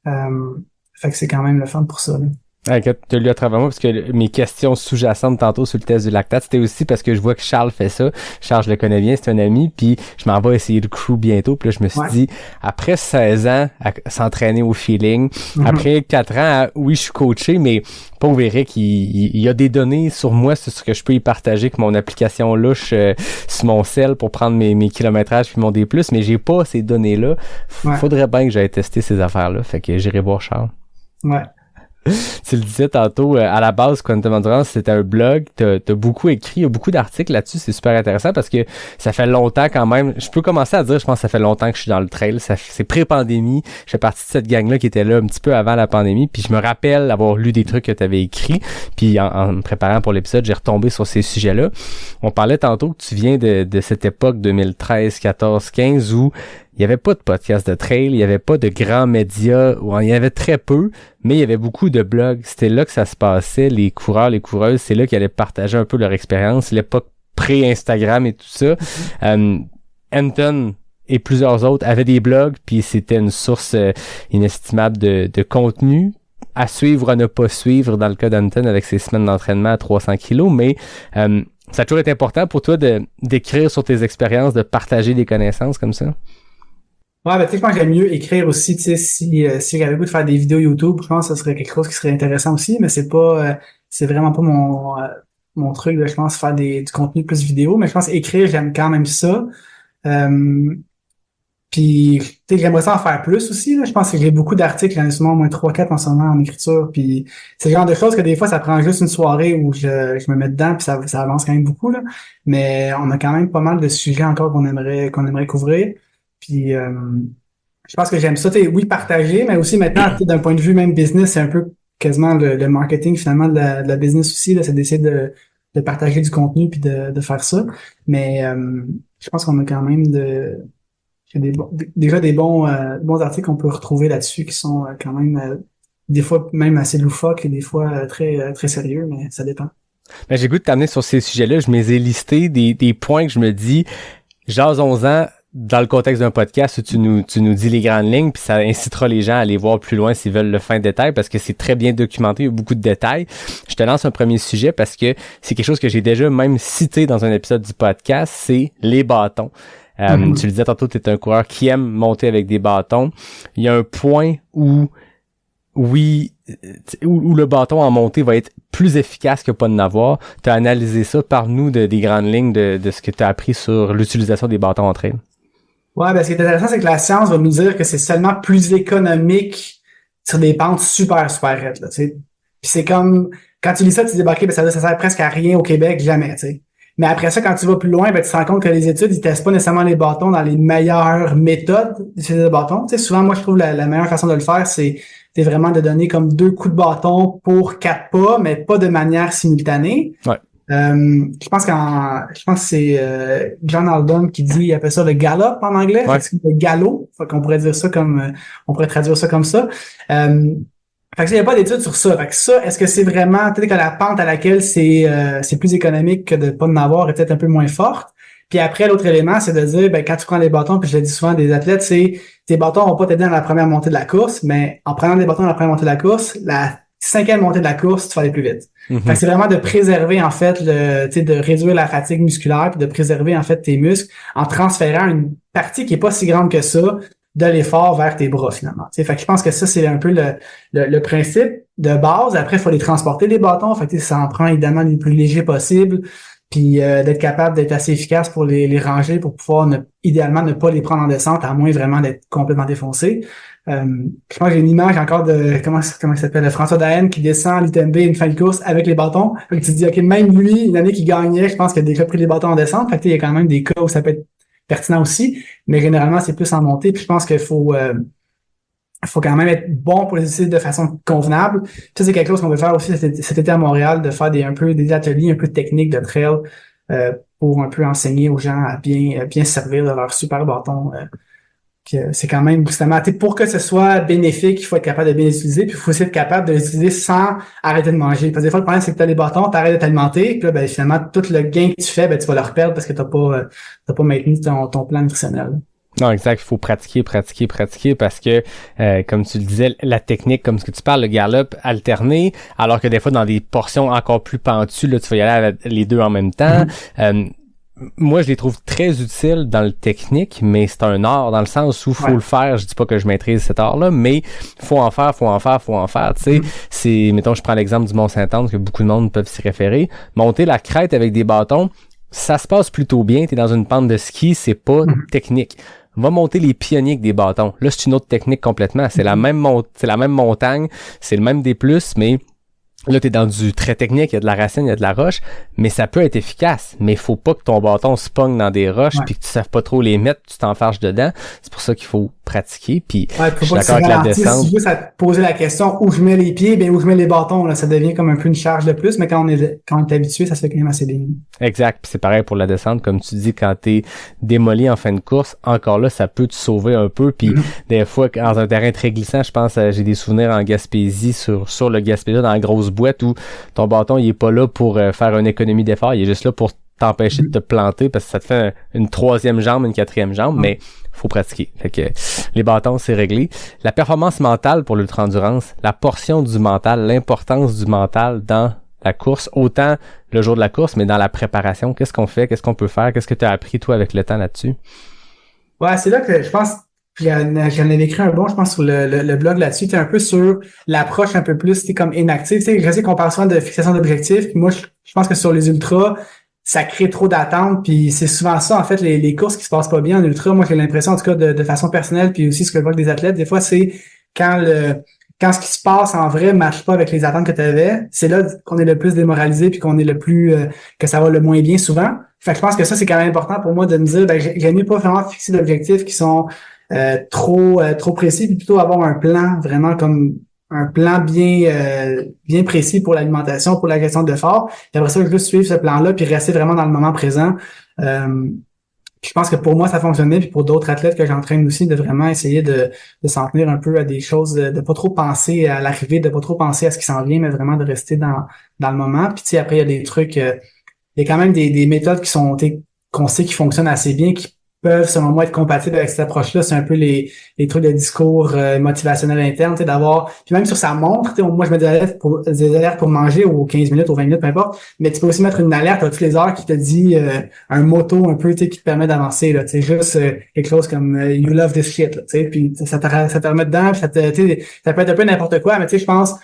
Fait que c'est quand même le fun pour ça. Là. Écoute, tu as lu à travers moi parce que mes questions sous-jacentes tantôt sur le test du lactate, c'était aussi parce que je vois que Charles fait ça. Charles, je le connais bien, c'est un ami, puis je m'en vais essayer le crew bientôt. Puis là, je me suis dit, après 16 ans à s'entraîner au feeling, après 4 ans, oui, je suis coaché, mais pas on verrait qu'il y a des données sur moi, sur ce que je peux y partager avec mon application louche sur mon cell pour prendre mes kilométrages puis mon D+, mais j'ai pas ces données-là. Faudrait bien que j'aille tester ces affaires-là. Fait que j'irai voir Charles. Ouais. Tu le disais tantôt, à la base, Quantum Endurance, c'était un blog. T'as beaucoup écrit, il y a beaucoup d'articles là-dessus. C'est super intéressant parce que ça fait longtemps quand même. Je peux commencer à dire, je pense que ça fait longtemps que je suis dans le trail. C'est pré-pandémie. Je fais partie de cette gang-là qui était là un petit peu avant la pandémie. Puis je me rappelle avoir lu des trucs que tu avais écrits. Puis en me préparant pour l'épisode, j'ai retombé sur ces sujets-là. On parlait tantôt que tu viens de cette époque 2013, 14, 15 où il n'y avait pas de podcast de trail, il n'y avait pas de grands médias, il y avait très peu, mais il y avait beaucoup de blogs. C'était là que ça se passait, les coureurs, les coureuses, c'est là qu'ils allaient partager un peu leur expérience, l'époque pré-Instagram et tout ça. Anton et plusieurs autres avaient des blogs, puis c'était une source inestimable de contenu à suivre ou à ne pas suivre dans le cas d'Anton avec ses semaines d'entraînement à 300 kilos, mais ça a toujours été important pour toi d'écrire sur tes expériences, de partager des connaissances comme ça? Ouais, ben, tu sais, je pense que j'aime mieux écrire aussi, tu sais, si j'avais le goût de faire des vidéos YouTube, je pense que ce serait quelque chose qui serait intéressant aussi, mais c'est vraiment pas mon truc, là, je pense, faire du contenu plus vidéo, mais je pense écrire, j'aime quand même ça. Puis, tu sais, j'aimerais ça en faire plus aussi, là. Je pense que j'ai beaucoup d'articles, j'en ai souvent au moins 3-4 en ce moment en écriture, puis c'est le genre de choses que des fois, ça prend juste une soirée où je me mets dedans, puis ça avance quand même beaucoup, là. Mais on a quand même pas mal de sujets encore qu'on aimerait couvrir. Puis, je pense que j'aime ça, oui, partager, mais aussi maintenant, d'un point de vue même business, c'est un peu quasiment le marketing finalement de la business aussi, là, c'est d'essayer de partager du contenu puis de faire ça. Mais je pense qu'on a quand même déjà des bons articles qu'on peut retrouver là-dessus qui sont quand même des fois même assez loufoques et des fois très très sérieux, mais ça dépend. Ben, j'ai goût de t'amener sur ces sujets-là. Je me les ai listés des points que je me dis, jasons-en dans le contexte d'un podcast où tu nous dis les grandes lignes, puis ça incitera les gens à aller voir plus loin s'ils veulent le fin détail, parce que c'est très bien documenté, il y a beaucoup de détails. Je te lance un premier sujet parce que c'est quelque chose que j'ai déjà même cité dans un épisode du podcast, c'est les bâtons. Tu le disais tantôt, tu es un coureur qui aime monter avec des bâtons. Il y a un point où le bâton en montée va être plus efficace que pas de n'avoir. Tu as analysé ça, parle-nous des grandes lignes de ce que tu as appris sur l'utilisation des bâtons en trail. Ouais, ben ce qui est intéressant, c'est que la science va nous dire que c'est seulement plus économique sur des pentes super, super raides, là, tu sais. Puis c'est comme, quand tu lis ça, tu te dis, OK, ben ça sert presque à rien au Québec, jamais, tu sais. Mais après ça, quand tu vas plus loin, ben tu te rends compte que les études, ils testent pas nécessairement les bâtons dans les meilleures méthodes d'utiliser les bâtons. Tu sais, souvent, moi, je trouve la meilleure façon de le faire, c'est vraiment de donner comme 2 coups de bâton pour 4 pas, mais pas de manière simultanée. Ouais. Je pense que c'est John Aldon qui dit, il appelle ça le gallop en anglais, ouais. C'est le galop, fait qu'on pourrait dire ça on pourrait traduire ça comme ça. Fait que il n'y a pas d'études sur ça. Fait que ça, est-ce que c'est vraiment, peut-être que la pente à laquelle c'est plus économique que de pas en avoir est peut-être un peu moins forte. Puis après, l'autre élément, c'est de dire, ben, quand tu prends les bâtons, puis je le dis souvent des athlètes, c'est, tes bâtons vont pas t'aider dans la première montée de la course, mais en prenant des bâtons dans la première montée de la course, la 5e montée de la course, tu vas aller plus vite. Fait que c'est vraiment de préserver, en fait, de réduire la fatigue musculaire, puis de préserver, en fait, tes muscles en transférant une partie qui est pas si grande que ça de l'effort vers tes bras, finalement. Fait que je pense que ça, c'est un peu le principe de base. Après, il faut les transporter, les bâtons. Fait que ça en prend évidemment les plus légers possibles. Puis d'être capable d'être assez efficace pour les ranger, pour pouvoir idéalement ne pas les prendre en descente, à moins vraiment d'être complètement défoncé. Je pense que j'ai une image encore de comment il s'appelle, François Daen qui descend à l'UTMB une fin de course avec les bâtons. Fait que tu te dis, OK, même lui, une année qu'il gagnait, je pense qu'il a déjà pris les bâtons en descente. Fait que il y a quand même des cas où ça peut être pertinent aussi, mais généralement c'est plus en montée. Puis je pense qu'il faut quand même être bon pour les utiliser de façon convenable. Ça, c'est quelque chose qu'on veut faire aussi cet été à Montréal, de faire des ateliers un peu techniques de trail pour un peu enseigner aux gens à bien servir de leur super bâton. Que c'est quand même justement, pour que ce soit bénéfique, il faut être capable de bien l'utiliser, puis il faut aussi être capable de l'utiliser sans arrêter de manger. Parce que des fois, le problème, c'est que tu as les bâtons, tu arrêtes de t'alimenter, puis là, ben, finalement, tout le gain que tu fais, ben, tu vas le reperdre parce que t'as pas maintenu ton plan nutritionnel. Non, exact. Il faut pratiquer parce que, comme tu le disais, la technique, comme ce que tu parles, le gallop alterné, alors que des fois, dans des portions encore plus pentues, là, tu vas y aller les deux en même temps. Moi, je les trouve très utiles dans le technique, mais c'est un art dans le sens où faut le faire. Je dis pas que je maîtrise cet art-là, mais faut en faire. Tu sais, c'est, mettons, je prends l'exemple du Mont-Saint-Anne que beaucoup de monde peuvent s'y référer. Monter la crête avec des bâtons, ça se passe plutôt bien. T'es dans une pente de ski, c'est pas technique. Va monter les pionniers avec des bâtons. Là, c'est une autre technique complètement. C'est la même montagne, c'est le même D+, mais là, t'es dans du très technique, il y a de la racine, il y a de la roche, mais ça peut être efficace. Mais il faut pas que ton bâton se pogne dans des roches puis que tu saches pas trop les mettre, tu t'enfarges dedans. C'est pour ça qu'il faut pratiquer. Puis je suis d'accord avec la descente. Si juste à te poser la question où je mets les pieds, bien où je mets les bâtons, là, ça devient comme un peu une charge de plus, mais quand on est habitué, ça se fait quand même assez bien. Exact. Puis c'est pareil pour la descente, comme tu dis, quand t'es démoli en fin de course, encore là, ça peut te sauver un peu. Puis des fois, dans un terrain très glissant, je pense, j'ai des souvenirs en Gaspésie sur le Gaspésie, dans la grosse boîte où ton bâton, il est pas là pour faire une économie d'effort, il est juste là pour t'empêcher de te planter parce que ça te fait une troisième jambe, une quatrième jambe, mais faut pratiquer. Fait que les bâtons, c'est réglé. La performance mentale pour l'ultra-endurance, la portion du mental, l'importance du mental dans la course, autant le jour de la course, mais dans la préparation. Qu'est-ce qu'on fait? Qu'est-ce qu'on peut faire? Qu'est-ce que tu as appris, toi, avec le temps là-dessus? Ouais, c'est là que je pense, j'en avais écrit un bon, je pense, sur le blog là-dessus, un peu sur l'approche un peu plus, comme inactive. Je sais qu'on parle souvent de fixation d'objectifs, puis moi, je pense que sur les ultras, ça crée trop d'attentes, puis c'est souvent ça, en fait, les courses qui se passent pas bien en ultra. Moi, j'ai l'impression, en tout cas, de façon personnelle, puis aussi ce que je vois avec des athlètes, des fois, c'est quand ce qui se passe en vrai marche pas avec les attentes que tu avais, c'est là qu'on est le plus démoralisé puis qu'on est le plus que ça va le moins bien souvent. Fait que je pense que ça, c'est quand même important pour moi de me dire, j'aime mieux pas vraiment fixer d'objectifs qui sont trop précis, puis plutôt avoir un plan vraiment comme un plan bien précis pour l'alimentation, pour la gestion de l'effort. Et après ça, juste suivre ce plan-là puis rester vraiment dans le moment présent. Je pense que pour moi, ça fonctionnait, puis pour d'autres athlètes que j'entraîne aussi, de vraiment essayer de s'en tenir un peu à des choses, de pas trop penser à l'arrivée, de pas trop penser à ce qui s'en vient, mais vraiment de rester dans le moment. Puis tu sais, après, il y a des trucs, il y a quand même des méthodes qu'on sait qui fonctionnent assez bien, qui peuvent, selon moi, être compatibles avec cette approche-là. C'est un peu les trucs de discours motivationnel interne, tu sais, d'avoir... Puis même sur sa montre, tu sais, moi, je mets des alertes pour manger aux 15 minutes, aux 20 minutes, peu importe. Mais tu peux aussi mettre une alerte à toutes les heures qui te dit un motto un peu, tu sais, qui te permet d'avancer, là. Tu sais, juste quelque chose comme You love this shit, là, tu sais. Puis ça te remet dedans, puis ça peut être un peu n'importe quoi, mais tu sais, je pense...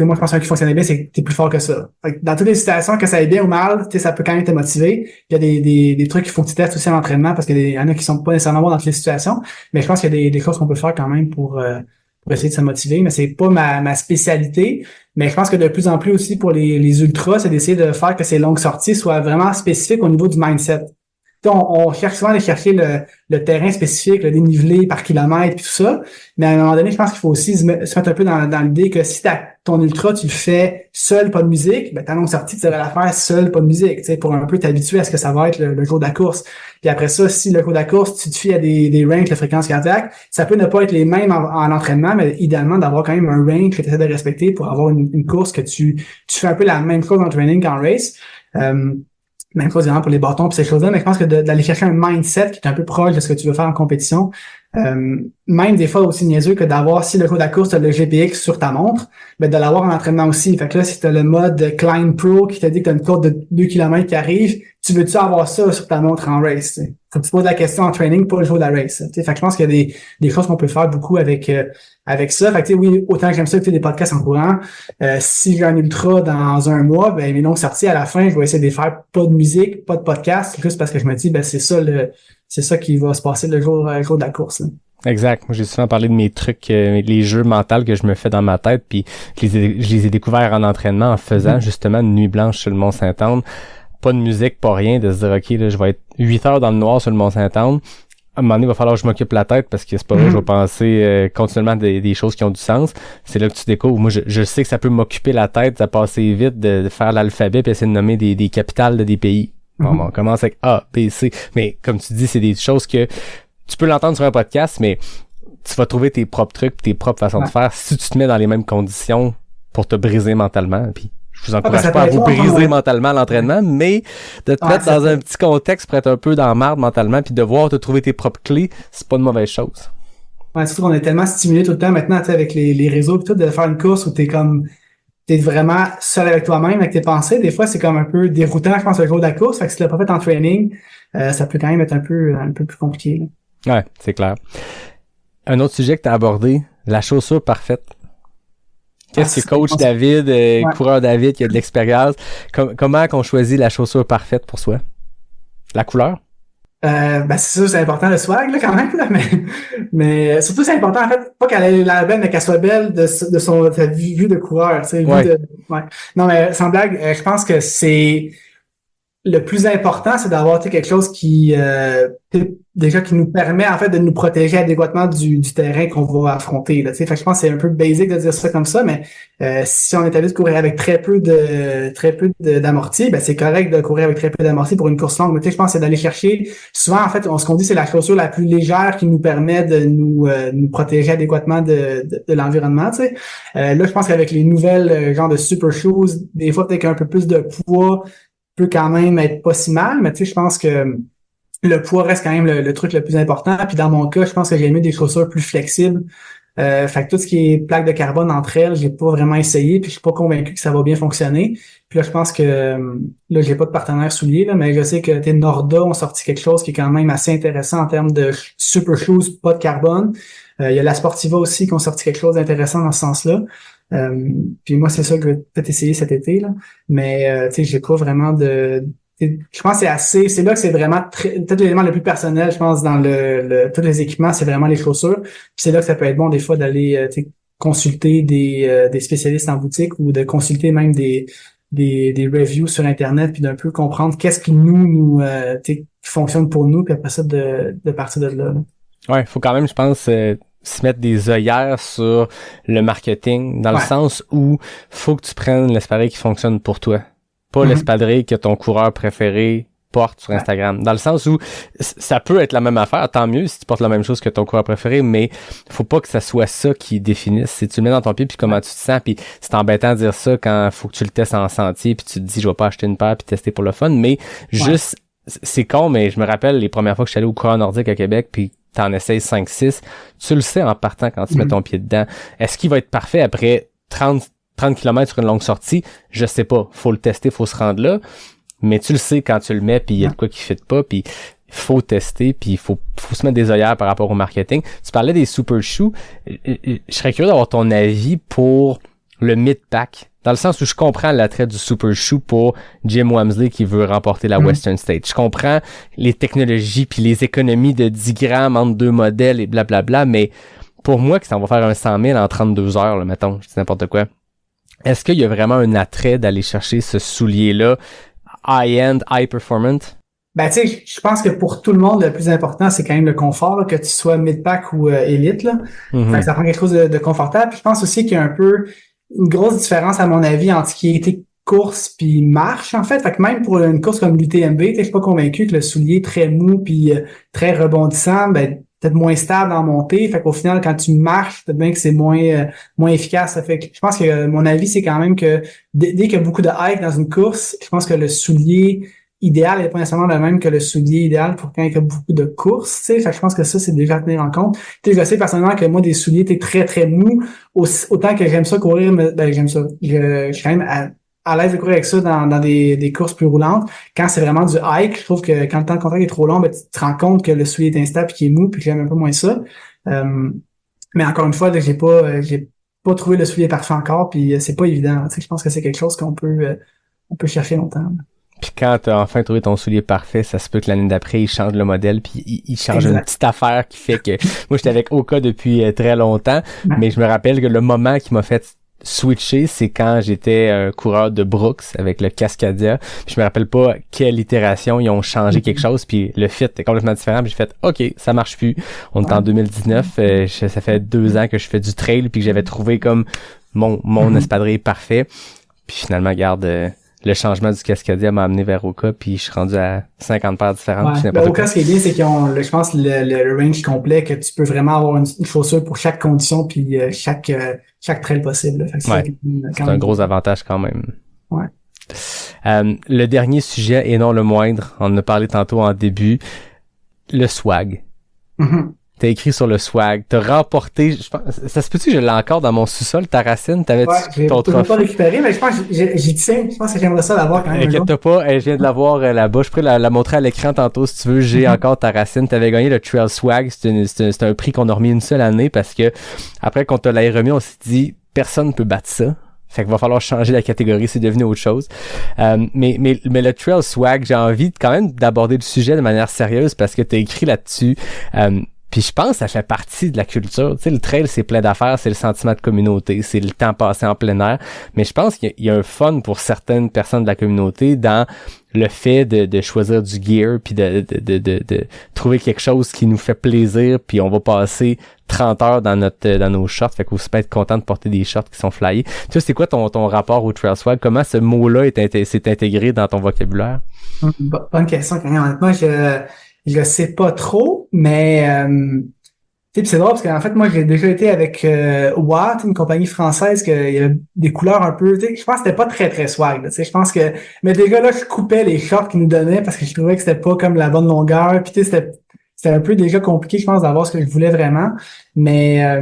moi, je pense qu'un qui fonctionnait bien, c'est que t'es plus fort que ça. Fait que dans toutes les situations, que ça aille bien ou mal, ça peut quand même te motiver. Il y a des trucs qu'il faut que tu testes aussi à l'entraînement parce qu'il y en a qui sont pas nécessairement bons dans toutes les situations. Mais je pense qu'il y a des choses qu'on peut faire quand même pour essayer de se motiver. Mais c'est pas ma spécialité. Mais je pense que de plus en plus aussi pour les ultras, c'est d'essayer de faire que ces longues sorties soient vraiment spécifiques au niveau du mindset. On cherche souvent à aller chercher le terrain spécifique, le dénivelé par kilomètre, puis tout ça. Mais à un moment donné, je pense qu'il faut aussi se mettre un peu dans l'idée que si ton ultra, tu le fais seul, pas de musique, ben ta longue sortie, tu devrais la faire seul, pas de musique, tu sais, pour un peu t'habituer à ce que ça va être le jour de la course. Puis après ça, si le jour de la course, tu te fies à des ranges de fréquence cardiaque, ça peut ne pas être les mêmes en entraînement, mais idéalement d'avoir quand même un range que tu essaies de respecter pour avoir une course que tu fais un peu la même chose en training qu'en race. Même chose évidemment pour les bâtons et ces choses-là, mais je pense que d'aller chercher un mindset qui est un peu proche de ce que tu veux faire en compétition, même des fois aussi niaiseux que d'avoir, si le jour de la course, tu as le GPX sur ta montre, ben de l'avoir en entraînement aussi. Fait que là, si tu as le mode Climb Pro qui te dit que tu as une course de 2 km qui arrive, tu veux-tu avoir ça sur ta montre en race? T'sais? Faut que tu poses la question en training, pas le jour de la race. Fait que je pense qu'il y a des choses qu'on peut faire beaucoup avec ça. Fait que oui, autant que j'aime ça écouter des podcasts en courant, si j'ai un ultra dans un mois, ben mes longues sorties à la fin, je vais essayer de les faire pas de musique, pas de podcast, juste parce que je me dis ben c'est ça qui va se passer le jour de la course. Là. Exact. Moi, j'ai souvent parlé de mes trucs, les jeux mentaux que je me fais dans ma tête, puis je les ai découverts en entraînement en faisant justement une nuit blanche sur le Mont-Saint-Anne. Pas de musique, pas rien, de se dire ok, là, je vais être 8 heures dans le noir sur le Mont-Saint-Anne. À un moment donné, il va falloir que je m'occupe la tête parce que c'est pas vrai, je vais penser continuellement des choses qui ont du sens. C'est là que tu découvres. Moi, je sais que ça peut m'occuper la tête, ça passer vite, de faire l'alphabet puis essayer de nommer des capitales de des pays. Bon, on commence avec A, B, C. Mais comme tu dis, c'est des choses que tu peux l'entendre sur un podcast, mais tu vas trouver tes propres trucs, tes propres façons de faire si tu te mets dans les mêmes conditions pour te briser mentalement. Puis je vous encourage pas à vous briser mentalement à l'entraînement, mais de te mettre dans un petit contexte pour être un peu dans la marde mentalement puis devoir te trouver tes propres clés, c'est pas une mauvaise chose. Ouais, surtout qu'on est tellement stimulé tout le temps maintenant, tu sais, avec les réseaux et tout, de faire une course où t'es vraiment seul avec toi-même, avec tes pensées. Des fois, c'est comme un peu déroutant, je pense, le jour de la course. Fait que si tu l'as pas fait en training, ça peut quand même être un peu plus compliqué. Là. Ouais, c'est clair. Un autre sujet que tu as abordé, la chaussure parfaite. Qu'est-ce que coach David, coureur David qui a de l'expérience, comment qu'on choisit la chaussure parfaite pour soi? La couleur? C'est sûr, c'est important le swag, là, quand même, là, mais surtout, c'est important, en fait, pas qu'elle ait la belle, mais qu'elle soit belle de sa vue de coureur, tu sais, Non, mais sans blague, je pense que c'est le plus important, c'est d'avoir quelque chose qui déjà qui nous permet en fait de nous protéger adéquatement du terrain qu'on va affronter. Là, fait que je pense que c'est un peu basique de dire ça comme ça, mais si on est habitué de courir avec très peu d'amorti, ben c'est correct de courir avec très peu d'amorti pour une course longue. Mais je pense que c'est d'aller chercher. Souvent, en fait, ce qu'on dit, c'est la chaussure la plus légère qui nous permet de nous protéger adéquatement de l'environnement. Là, je pense qu'avec les nouvelles genres de super shoes, des fois peut-être un peu plus de poids. peut quand même être pas si mal, mais tu sais, je pense que le poids reste quand même le truc le plus important. Puis dans mon cas, je pense que j'ai aimé des chaussures plus flexibles. Fait que tout ce qui est plaque de carbone entre elles, j'ai pas vraiment essayé, puis je suis pas convaincu que ça va bien fonctionner. Puis là, je pense que là, j'ai pas de partenaire soulier, là, mais je sais que Norda ont sorti quelque chose qui est quand même assez intéressant en termes de super shoes, pas de carbone. Il y a la Sportiva aussi qui ont sorti quelque chose d'intéressant dans ce sens-là. Puis moi, c'est ça que je vais peut-être essayer cet été, là. Mais tu sais, j'ai pas vraiment je pense que c'est là que c'est vraiment peut-être l'élément le plus personnel, je pense, dans tous les équipements, c'est vraiment les chaussures. Puis c'est là que ça peut être bon des fois d'aller consulter des spécialistes en boutique ou de consulter même des reviews sur Internet puis d'un peu comprendre qu'est-ce qui qui fonctionne pour nous, puis après ça de partir de là. Ouais, faut quand même, je pense, se mettre des œillères sur le marketing, dans le sens où faut que tu prennes l'espadrille qui fonctionne pour toi. Pas l'espadrille que ton coureur préféré porte sur Instagram. Dans le sens où ça peut être la même affaire, tant mieux si tu portes la même chose que ton coureur préféré, mais faut pas que ça soit ça qui définisse. Si tu le mets dans ton pied puis comment tu te sens, puis c'est embêtant de dire ça quand faut que tu le testes en sentier puis tu te dis je vais pas acheter une paire puis tester pour le fun, mais juste c'est con, mais je me rappelle les premières fois que je suis allé au coureur nordique à Québec puis t'en essayes 5-6, tu le sais en partant quand tu mets ton pied dedans. Est-ce qu'il va être parfait après 30 km sur une longue sortie? Je sais pas. Faut le tester, faut se rendre là. Mais tu le sais quand tu le mets, puis il y a de quoi qui fit pas, puis faut tester, puis il faut se mettre des œillères par rapport au marketing. Tu parlais des super shoes. Je serais curieux d'avoir ton avis pour le mid-pack. Dans le sens où je comprends l'attrait du super shoe pour Jim Wamsley qui veut remporter la Western State. Je comprends les technologies puis les économies de 10 grammes entre deux modèles et blablabla, mais pour moi, que ça va faire un 100 000 en 32 heures, là, mettons, je dis n'importe quoi. Est-ce qu'il y a vraiment un attrait d'aller chercher ce soulier-là, high-end, high-performance? Ben, tu sais, je pense que pour tout le monde, le plus important, c'est quand même le confort, là, que tu sois mid-pack ou élite, là. Fait que ça prend quelque chose de confortable. Puis je pense aussi qu'il y a un peu une grosse différence, à mon avis, entre ce qui a été course puis marche, en fait. Fait que même pour une course comme l'UTMB, je suis pas convaincu que le soulier très mou puis très rebondissant, ben, peut-être moins stable en montée. Fait qu'au final, quand tu marches, peut-être bien que c'est moins efficace. Ça fait que je pense que mon avis, c'est quand même que dès qu'il y a beaucoup de hike dans une course, je pense que le soulier idéal n'est pas nécessairement le même que le soulier idéal pour quand il y a beaucoup de courses, tu sais. Fait que je pense que ça, c'est déjà à tenir en compte. Tu sais, je sais personnellement que moi, des souliers étaient très, très mous. Autant que j'aime ça courir, ben, j'aime ça. Je suis quand même à l'aise de courir avec ça dans des courses plus roulantes. Quand c'est vraiment du hike, je trouve que quand le temps de contact est trop long, ben, tu te rends compte que le soulier est instable et qu'il est mou, puis que j'aime un peu moins ça. Mais encore une fois, là, j'ai pas trouvé le soulier parfait encore, puis c'est pas évident. Tu sais, je pense que c'est quelque chose qu'on peut chercher longtemps. Là. Puis quand t'as enfin trouvé ton soulier parfait, ça se peut que l'année d'après, il change le modèle, puis il change une petite affaire qui fait que... Moi, j'étais avec Oka depuis très longtemps, mais je me rappelle que le moment qui m'a fait switcher, c'est quand j'étais un coureur de Brooks avec le Cascadia. Puis je me rappelle pas quelle itération ils ont changé quelque chose, puis le fit était complètement différent. Puis j'ai fait, OK, ça marche plus. On est en 2019, ça fait 2 ans que je fais du trail, puis que j'avais trouvé comme mon espadrille parfait. Puis finalement, regarde... le changement du Cascadia m'a amené vers Oka, puis je suis rendu à 50 paires différentes. Ouais. Oka, ce qui est bien, c'est qu'ils ont, je pense, le range complet, que tu peux vraiment avoir une chaussure pour chaque condition, puis chaque trail possible. Fait que c'est un gros avantage quand même. Ouais. Le dernier sujet, et non le moindre, on en a parlé tantôt en début, le swag. T'as écrit sur le swag, t'as remporté, je pense, ça se peut-tu que je l'ai encore dans mon sous-sol, ta racine, t'avais-tu ton trophée? Je l'ai pas récupéré, mais je pense que j'y tiens, je pense que j'aimerais ça l'avoir quand même. Inquiète-toi pas, je viens de l'avoir là-bas, je pourrais la montrer à l'écran tantôt si tu veux, j'ai encore ta racine, t'avais gagné le Trail Swag, c'est un prix qu'on a remis une seule année parce que après qu'on te l'ait remis, on s'est dit, personne ne peut battre ça. Fait qu'il va falloir changer la catégorie, c'est devenu autre chose. Mais le Trail Swag, j'ai envie quand même d'aborder le sujet de manière sérieuse parce que t'as écrit là-dessus, puis je pense que ça fait partie de la culture. Tu sais, le trail, c'est plein d'affaires, c'est le sentiment de communauté, c'est le temps passé en plein air. Mais je pense qu'il y a un fun pour certaines personnes de la communauté dans le fait de choisir du gear, puis de trouver quelque chose qui nous fait plaisir, puis on va passer 30 heures dans nos shorts. Fait qu'on se peut être content de porter des shorts qui sont flyés. Tu sais, c'est quoi ton rapport au Trail Swag? Comment ce mot-là s'est intégré dans ton vocabulaire? Bonne question, Karine. Honnêtement, je sais pas trop, mais Tu sais, puis c'est drôle parce qu'en fait, moi, j'ai déjà été avec Watt, une compagnie française, qu'il y avait des couleurs un peu, tu sais, je pense que c'était pas très, très swag, là, tu sais, je pense que, mais déjà là, je coupais les shorts qu'ils nous donnaient parce que je trouvais que c'était pas comme la bonne longueur, puis tu sais, c'était un peu déjà compliqué, je pense, d'avoir ce que je voulais vraiment, mais,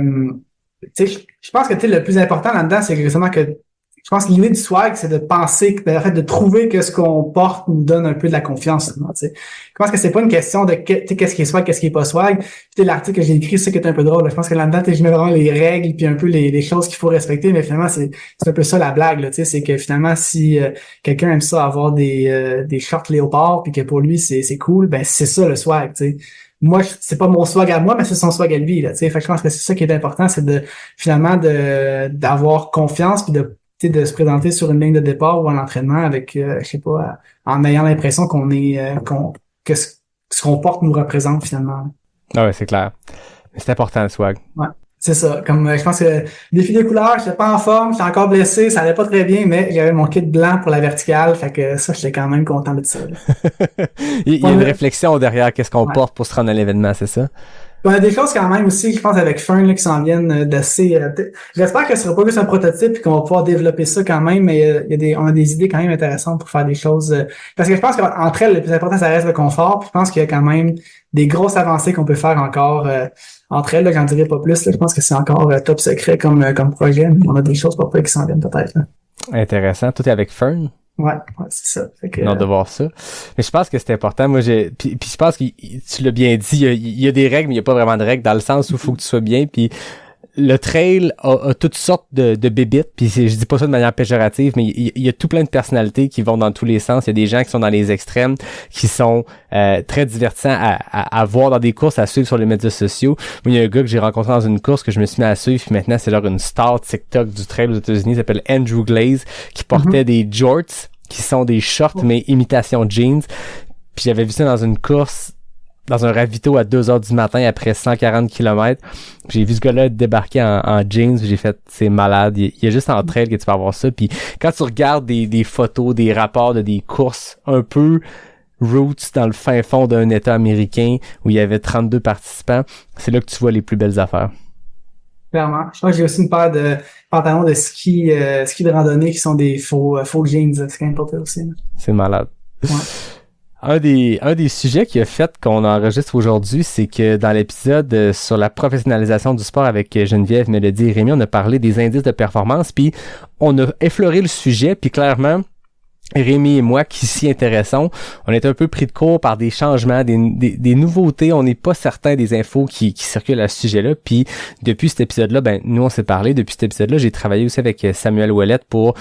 tu sais, je pense que, tu sais, le plus important là-dedans, c'est justement que je pense que l'idée du swag, c'est de penser, en fait, de trouver que ce qu'on porte nous donne un peu de la confiance. Tu sais. Je pense que c'est pas une question de qu'est-ce qui est swag, qu'est-ce qui est pas swag. Puis l'article que j'ai écrit, c'est ça qui est un peu drôle. Je pense que là-dedans, je mets vraiment les règles puis un peu les choses qu'il faut respecter, mais finalement, c'est un peu ça la blague. Là, c'est que finalement, si quelqu'un aime ça avoir des shorts léopard puis que pour lui c'est cool, ben c'est ça le swag. Tu sais. Moi, c'est pas mon swag à moi, mais c'est son swag à lui. Là, tu sais. Fait que je pense que c'est ça qui est important, c'est de finalement d'avoir confiance puis de se présenter sur une ligne de départ ou en entraînement avec, je sais pas, en ayant l'impression que ce qu'on porte nous représente finalement. Ah ouais, c'est clair. C'est important le swag. Ouais, c'est ça. Comme je pense que défi des couleurs, j'étais pas en forme, j'étais encore blessé, ça allait pas très bien, mais j'avais mon kit blanc pour la verticale, fait que ça, j'étais quand même content de ça. Il y a une réflexion derrière qu'est-ce qu'on porte pour se rendre à l'événement, c'est ça? On a des choses quand même aussi, je pense, avec Fern là, qui s'en viennent d'assez... j'espère que ce sera pas juste un prototype et qu'on va pouvoir développer ça quand même, mais on a des idées quand même intéressantes pour faire des choses... parce que je pense qu'entre elles, le plus important, ça reste le confort. Puis je pense qu'il y a quand même des grosses avancées qu'on peut faire encore entre elles. Là, j'en dirai pas plus. Là, je pense que c'est encore top secret comme projet, mais on a des choses pour peu qui s'en viennent peut-être. Là. Intéressant. Tout est avec Fern? Ouais, c'est ça. Non, de voir ça. Mais je pense que c'est important. Moi, puis je pense que tu l'as bien dit, il y a des règles, mais il n'y a pas vraiment de règles dans le sens où il faut que tu sois bien. Puis le trail a toutes sortes de bébites, puis je dis pas ça de manière péjorative, mais il y a tout plein de personnalités qui vont dans tous les sens. Il y a des gens qui sont dans les extrêmes, qui sont très divertissants à voir dans des courses, à suivre sur les médias sociaux. Moi, il y a un gars que j'ai rencontré dans une course que je me suis mis à suivre, puis maintenant c'est là une star TikTok du trail aux États-Unis, il s'appelle Andrew Glaze, qui portait des jorts, qui sont des shorts, mais imitation jeans. Puis j'avais vu ça dans une course, dans un ravito à 2h du matin après 140 km. J'ai vu ce gars-là débarquer en jeans, j'ai fait, c'est malade. Il y a juste en trail que tu peux avoir ça. Puis quand tu regardes des photos, des rapports de des courses un peu roots dans le fin fond d'un État américain où il y avait 32 participants, c'est là que tu vois les plus belles affaires. Clairement. Je pense que j'ai aussi une paire de pantalons de ski de randonnée qui sont des faux jeans. C'est quand même important aussi. Là. C'est malade. Ouais. Un des sujets qui a fait qu'on enregistre aujourd'hui, c'est que dans l'épisode sur la professionnalisation du sport avec Geneviève, Mélodie et Rémi, on a parlé des indices de performance, puis on a effleuré le sujet, puis clairement, Rémi et moi qui s'y intéressons, on est un peu pris de court par des changements, des nouveautés. On n'est pas certain des infos qui circulent à ce sujet-là. Puis depuis cet épisode-là, nous on s'est parlé. Depuis cet épisode-là, j'ai travaillé aussi avec Samuel Ouellette pour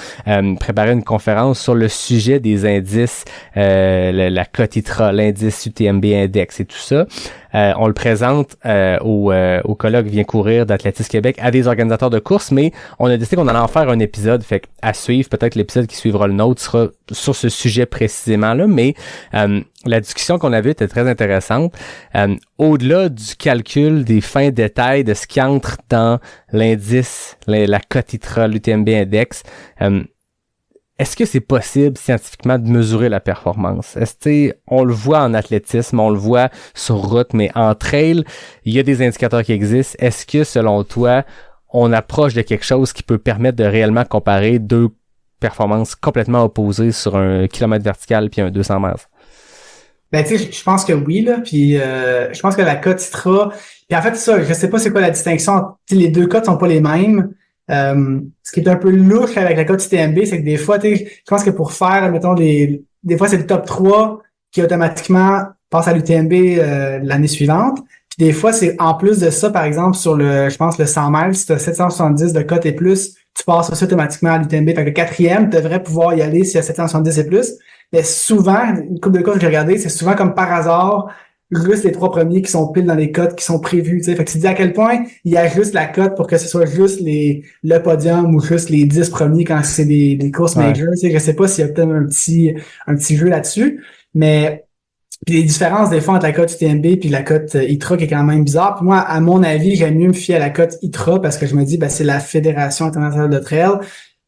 préparer une conférence sur le sujet des indices, la cote ITRA, l'indice UTMB Index et tout ça. On le présente au colloque Viens courir d'Athlétisme Québec à des organisateurs de courses, mais on a décidé qu'on allait en faire un épisode, fait à suivre, peut-être l'épisode qui suivra le nôtre sera sur ce sujet précisément-là, mais la discussion qu'on avait était très intéressante. Au-delà du calcul des fins détails de ce qui entre dans l'indice, la cote ITRA, l'UTMB Index, est-ce que c'est possible scientifiquement de mesurer la performance? On le voit en athlétisme, on le voit sur route, mais en trail, il y a des indicateurs qui existent. Est-ce que, selon toi, on approche de quelque chose qui peut permettre de réellement comparer deux performances complètement opposées sur un kilomètre vertical puis un 200 mètres? Je pense que oui, là, puis je pense que la cote ITRA, puis en fait, ça, je sais pas c'est quoi la distinction, les deux cotes sont pas les mêmes. Ce qui est un peu louche avec la cote UTMB, c'est que des fois, je pense que pour faire, mettons, des fois, c'est le top 3 qui automatiquement passe à l'UTMB l'année suivante. Puis des fois, c'est en plus de ça, par exemple, sur je pense, le 100 miles, si tu as 770 de cote et plus, tu passes aussi automatiquement à l'UTMB. Fait que le quatrième devrait pouvoir y aller s'il y a 770 et plus. Mais souvent, une couple de cotes que j'ai regardé, c'est souvent comme par hasard, juste les 3 premiers qui sont pile dans les cotes qui sont prévus, tu sais. Fait que tu dis à quel point il y a juste la cote pour que ce soit juste le podium ou juste les 10 premiers quand c'est des courses major, tu sais. Je sais pas s'il y a peut-être un petit jeu là-dessus, mais puis les différences des fois entre la cote UTMB puis la cote ITRA qui est quand même bizarre. Puis moi, à mon avis, j'aime mieux me fier à la cote ITRA parce que je me dis, c'est la Fédération internationale de trail.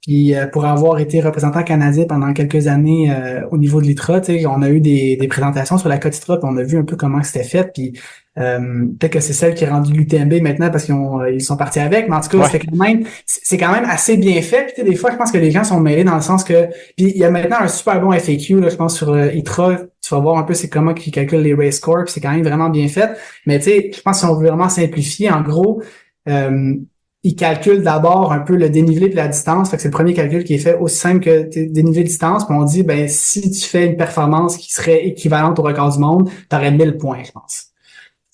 Puis pour avoir été représentant canadien pendant quelques années au niveau de l'ITRA, tu sais, on a eu des présentations sur la cote ITRA, puis on a vu un peu comment c'était fait. Puis Peut-être que c'est celle qui est rendue l'UTMB maintenant parce ils sont partis avec, mais en tout cas, c'est quand même assez bien fait. Puis des fois, je pense que les gens sont mêlés dans le sens que, puis il y a maintenant un super bon FAQ, là, je pense sur ITRA, tu vas voir un peu c'est comment ils calculent les race scores, puis c'est quand même vraiment bien fait. Mais tu sais, je pense que si on veut vraiment simplifier, en gros, ils calculent d'abord un peu le dénivelé puis la distance. Fait que c'est le premier calcul qui est fait aussi simple que dénivelé distance. Puis on dit, ben, si tu fais une performance qui serait équivalente au record du monde, t'aurais 1000 points, je pense.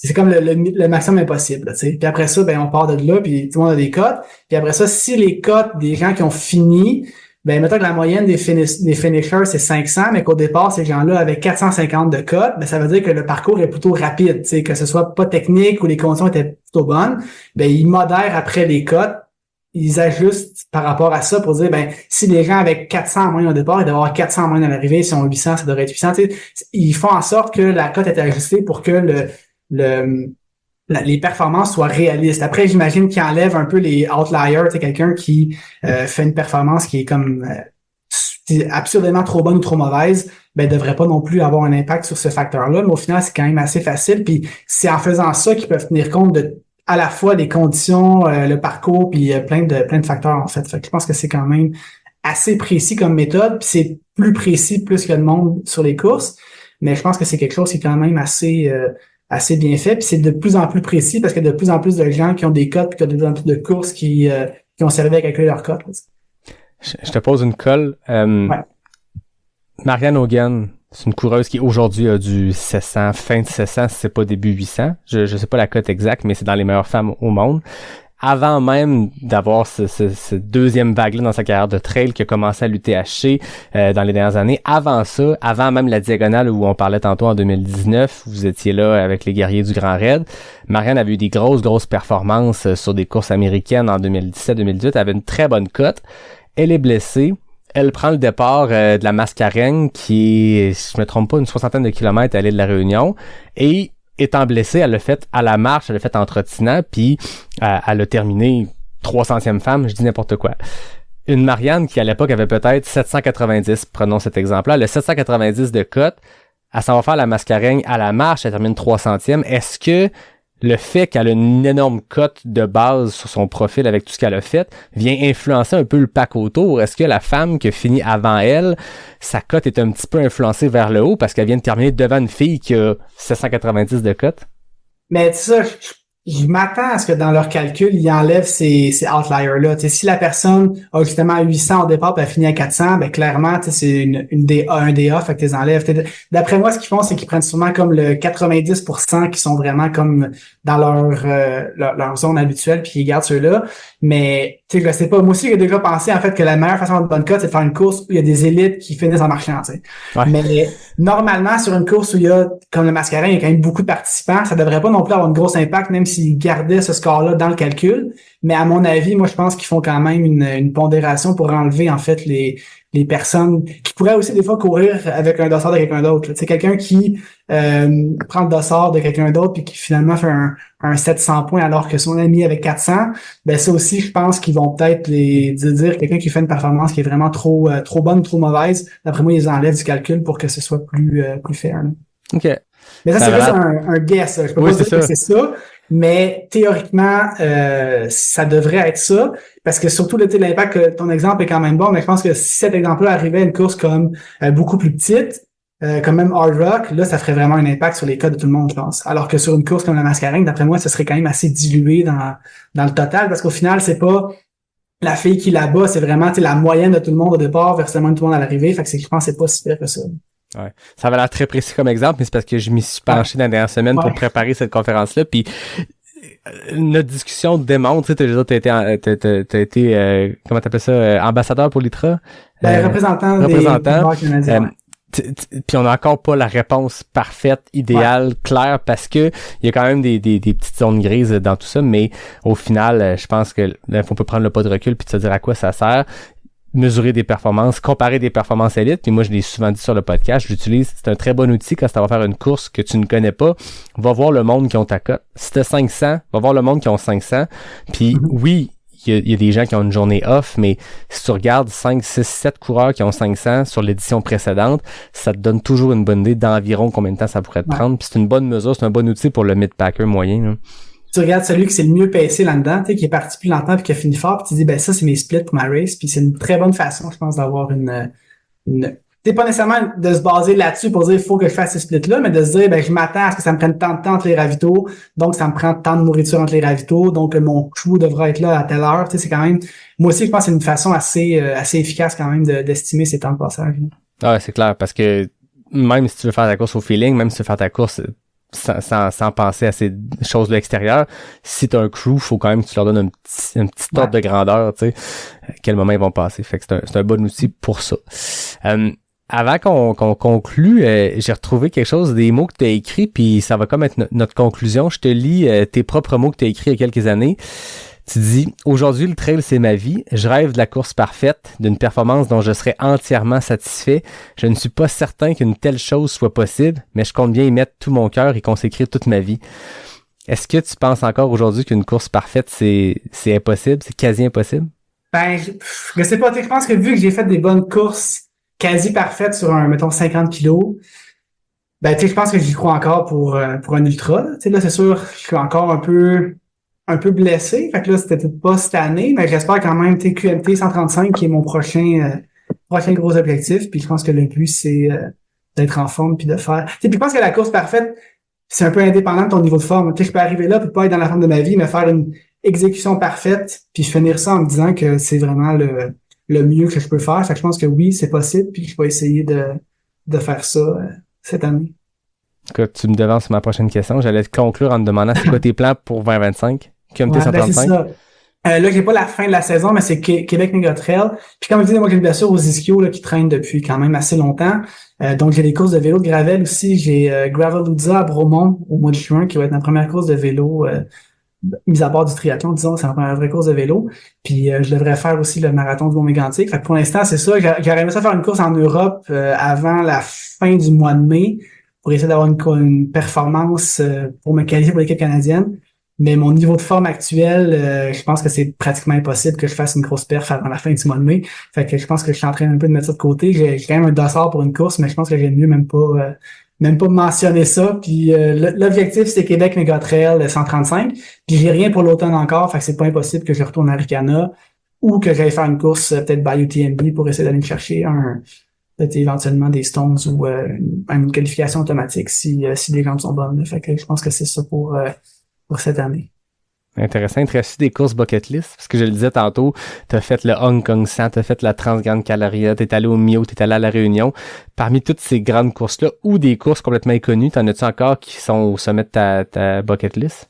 C'est comme le maximum impossible, tu sais. Puis après ça, ben, on part de là, puis tout le monde a des cotes. Puis après ça, si les cotes des gens qui ont fini, ben, mettons que la moyenne des finishers, c'est 500, mais qu'au départ, ces gens-là avaient 450 de cotes, ben, ça veut dire que le parcours est plutôt rapide, tu sais, que ce soit pas technique ou les conditions étaient plutôt bonnes. Ben, ils modèrent après les cotes. Ils ajustent par rapport à ça pour dire, ben, si les gens avaient 400 en moyenne au départ, ils doivent avoir 400 en moyenne à l'arrivée. Si on a 800, ça devrait être 800. Tu sais, ils font en sorte que la cote est ajustée pour que les performances soient réalistes. Après, j'imagine qu'ils enlèvent un peu les outliers. C'est quelqu'un qui fait une performance qui est comme absurdément trop bonne ou trop mauvaise, ben devrait pas non plus avoir un impact sur ce facteur-là. Mais au final, c'est quand même assez facile. Puis c'est en faisant ça qu'ils peuvent tenir compte de à la fois les conditions, le parcours, puis plein de facteurs en fait. Fait que je pense que c'est quand même assez précis comme méthode. Puis c'est plus précis plus que le monde sur les courses. Mais je pense que c'est quelque chose qui est quand même assez bien fait, puis c'est de plus en plus précis parce qu'il y a de plus en plus de gens qui ont des cotes, puis qu'il y a de plus en plus de courses qui ont servi à calculer leurs cotes. Je te pose une colle. Marianne Hogan, c'est une coureuse qui aujourd'hui a du 700, fin de 700, si c'est pas début 800. Je sais pas la cote exacte, mais c'est dans les meilleures femmes au monde. Avant même d'avoir ce deuxième vague-là dans sa carrière de trail qui a commencé à l'UTHC dans les dernières années, avant ça, avant même la diagonale où on parlait tantôt en 2019, vous étiez là avec les guerriers du Grand Raid, Marianne avait eu des grosses performances sur des courses américaines en 2017-2018, elle avait une très bonne cote, elle est blessée, elle prend le départ de la Mascareigne qui est, si je me trompe pas, une 60aine de kilomètres à l'île de la Réunion, et étant blessée, elle l'a fait à la marche, elle l'a fait en trottinant, puis elle a terminé 300e femme, je dis n'importe quoi. Une Marianne qui à l'époque avait peut-être 790, prenons cet exemple-là, elle a 790 de cote, elle s'en va faire la Mascareigne à la marche, elle termine 300e. Est-ce que le fait qu'elle a une énorme cote de base sur son profil avec tout ce qu'elle a fait vient influencer un peu le pack autour? Est-ce que la femme qui a fini avant elle, sa cote est un petit peu influencée vers le haut parce qu'elle vient de terminer devant une fille qui a 790 de cote? Mais tu sais, je m'attends à ce que dans leur calcul, ils enlèvent ces outliers-là. Tu sais, si la personne a justement 800 au départ puis elle finit à 400, ben clairement, tu sais, c'est une DA, un DA, fait que tu les enlèves. D'après moi, ce qu'ils font, c'est qu'ils prennent souvent comme le 90% qui sont vraiment comme dans leur zone habituelle puis ils gardent ceux-là. Mais tu sais, je sais pas. Moi aussi, j'ai déjà pensé en fait que la meilleure façon d'avoir une bonne cote, c'est de faire une course où il y a des élites qui finissent en marchant. Tu sais. Ouais. Mais normalement, sur une course où il y a, comme le Mascareigne, il y a quand même beaucoup de participants, ça devrait pas non plus avoir un gros impact, même s'ils gardaient ce score-là dans le calcul. Mais à mon avis, moi, je pense qu'ils font quand même une pondération pour enlever en fait les personnes qui pourraient aussi des fois courir avec un dossard de quelqu'un d'autre. C'est quelqu'un qui prend le dossard de quelqu'un d'autre puis qui finalement fait un 700 points alors que son ami avec 400. Ben ça aussi, je pense qu'ils vont peut-être dire quelqu'un qui fait une performance qui est vraiment trop bonne, trop mauvaise. D'après moi, ils enlèvent du calcul pour que ce soit plus fair. Là. OK. Mais ça, c'est juste un guess. Là. Je peux pas dire que c'est ça. Mais théoriquement, ça devrait être ça. Parce que surtout, l'impact que ton exemple est quand même bon. Mais je pense que si cet exemple-là arrivait à une course comme beaucoup plus petite, comme même Hard Rock, là, ça ferait vraiment un impact sur les codes de tout le monde, je pense. Alors que sur une course comme la Mascareigne, d'après moi, ça serait quand même assez dilué dans le total. Parce qu'au final, c'est pas la fille qui la bat, c'est vraiment la moyenne de tout le monde au départ versus la moyenne de tout le monde à l'arrivée. Fait que je pense que c'est pas si pire que ça. Ouais. Ça avait l'air très précis comme exemple, mais c'est parce que je m'y suis penché dans la dernière semaine pour préparer cette conférence-là. Puis notre discussion démontre, tu sais, t'as été comment t'appelles ça, ambassadeur pour l'ITRA? Représentant des joueurs canadiens. Puis on n'a encore pas la réponse parfaite, idéale, claire, parce que il y a quand même des petites zones grises dans tout ça, mais au final, je pense que on peut prendre le pas de recul puis de se dire à quoi ça sert. Mesurer des performances, comparer des performances élites, puis moi je l'ai souvent dit sur le podcast, je l'utilise, c'est un très bon outil quand tu vas faire une course que tu ne connais pas, va voir le monde qui ont ta cote. Si t'as 500, va voir le monde qui ont 500, puis oui, il y a des gens qui ont une journée off, mais si tu regardes 5, 6, 7 coureurs qui ont 500 sur l'édition précédente, ça te donne toujours une bonne idée d'environ combien de temps ça pourrait te prendre. Puis c'est une bonne mesure, c'est un bon outil pour le mid-packer moyen, là. Tu regardes celui qui s'est le mieux pacé là-dedans, tu sais, qui est parti plus lentement puis qui a fini fort, puis tu dis, ben ça, c'est mes splits pour ma race, puis c'est une très bonne façon, je pense, d'avoir une c'est pas nécessairement de se baser là-dessus pour dire il faut que je fasse ce split-là, mais de se dire ben je m'attends à ce que ça me prenne tant de temps entre les ravitaux, donc ça me prend tant de nourriture entre les ravitaux, donc mon crew devra être là à telle heure. Tu sais, c'est quand même. Moi aussi, je pense que c'est une façon assez efficace quand même d'estimer ces temps de passage. Ah ouais, c'est clair, parce que même si tu veux faire ta course au feeling, même si tu veux faire ta course sans penser à ces choses de l'extérieur, si t'as un crew, faut quand même que tu leur donnes un petit ordre de grandeur, tu sais, à quel moment ils vont passer. Fait que c'est un bon outil pour ça. Avant qu'on conclue, j'ai retrouvé quelque chose, des mots que tu as écrits, puis ça va comme être notre conclusion. Je te lis tes propres mots que tu as écrits il y a quelques années. Tu dis « Aujourd'hui, le trail, c'est ma vie. Je rêve de la course parfaite, d'une performance dont je serai entièrement satisfait. Je ne suis pas certain qu'une telle chose soit possible, mais je compte bien y mettre tout mon cœur et consacrer toute ma vie. » Est-ce que tu penses encore aujourd'hui qu'une course parfaite, c'est impossible, c'est quasi impossible? Ben, je sais pas, je pense que vu que j'ai fait des bonnes courses quasi parfaites sur mettons, 50 kilos, ben, tu sais, je pense que j'y crois encore pour un ultra, là. Tu sais, là, c'est sûr, je suis encore un peu blessé. Fait que là, c'était peut-être pas cette année, mais j'espère quand même, tu sais, QMT 135 qui est mon prochain gros objectif. Puis je pense que le but, c'est d'être en forme puis de faire. Tu sais, puis je pense que la course parfaite, c'est un peu indépendant de ton niveau de forme. Tu sais, je peux arriver là puis pas être dans la forme de ma vie, mais faire une exécution parfaite puis finir ça en me disant que c'est vraiment le mieux que je peux faire. Fait que je pense que oui, c'est possible puis je vais essayer de faire ça cette année. Écoute, tu me devances ma prochaine question. J'allais te conclure en te demandant c'est quoi tes plans pour 2025? QMT 135? Ben, c'est ça. Là, j'ai pas la fin de la saison, mais c'est Québec Méga Trail. Puis comme je disais, moi j'ai une blessure aux ischios là, qui traîne depuis quand même assez longtemps. Donc j'ai des courses de vélo de gravel aussi. J'ai Gravelooza à Bromont au mois de juin qui va être ma première course de vélo, mis à part du triathlon, disons, c'est ma première vraie course de vélo. Puis je devrais faire aussi le marathon du Mont-Mégantic. Fait que pour l'instant, c'est ça. J'aurais aimé ça faire une course en Europe avant la fin du mois de mai pour essayer d'avoir une performance pour me qualifier pour l'équipe canadienne. Mais mon niveau de forme actuel, je pense que c'est pratiquement impossible que je fasse une grosse perf avant la fin du mois de mai. Fait que je pense que je suis en train un peu de mettre ça de côté. J'ai quand même un dossard pour une course, mais je pense que j'aime mieux même pas mentionner ça. Puis l'objectif, c'est Québec Méga Trail 135. Puis j'ai rien pour l'automne encore, fait que c'est pas impossible que je retourne à Ricana ou que j'aille faire une course peut-être by UTMB pour essayer d'aller me chercher peut-être éventuellement des stones ou une qualification automatique si les jambes sont bonnes. Fait que je pense que c'est ça pour cette année. Intéressant. Il te reste des courses bucket list? Parce que je le disais tantôt, t'as fait le Hong Kong 100, t'as fait la Transgrande Calaria, t'es allé au Mio, t'es allé à La Réunion. Parmi toutes ces grandes courses-là, ou des courses complètement inconnues, t'en as-tu encore qui sont au sommet de ta bucket list?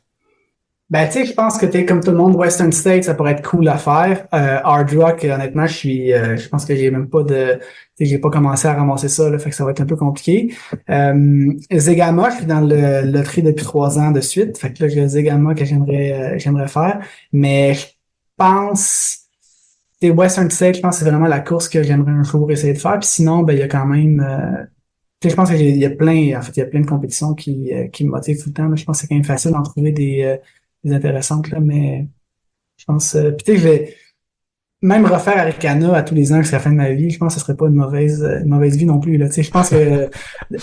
Ben, tu sais, je pense que t'es comme tout le monde, Western States, ça pourrait être cool à faire. Hard Rock, honnêtement, je pense que j'ai même pas j'ai pas commencé à ramasser ça, là, fait que ça va être un peu compliqué. Zegama, je suis dans le loterie depuis 3 ans de suite, fait que là, j'ai Zegama que j'aimerais faire. Mais je pense, Western States, je pense que c'est vraiment la course que j'aimerais un jour essayer de faire. Puis sinon, ben, il y a quand même, je pense que il y a plein de compétitions qui me motivent tout le temps. Là. Je pense que c'est quand même facile d'en trouver des intéressantes, là, mais je pense... puis tu sais, je vais même refaire Arikana à tous les ans jusqu'à la fin de ma vie. Je pense que ce serait pas une mauvaise vie non plus, là. Tu sais, je pense que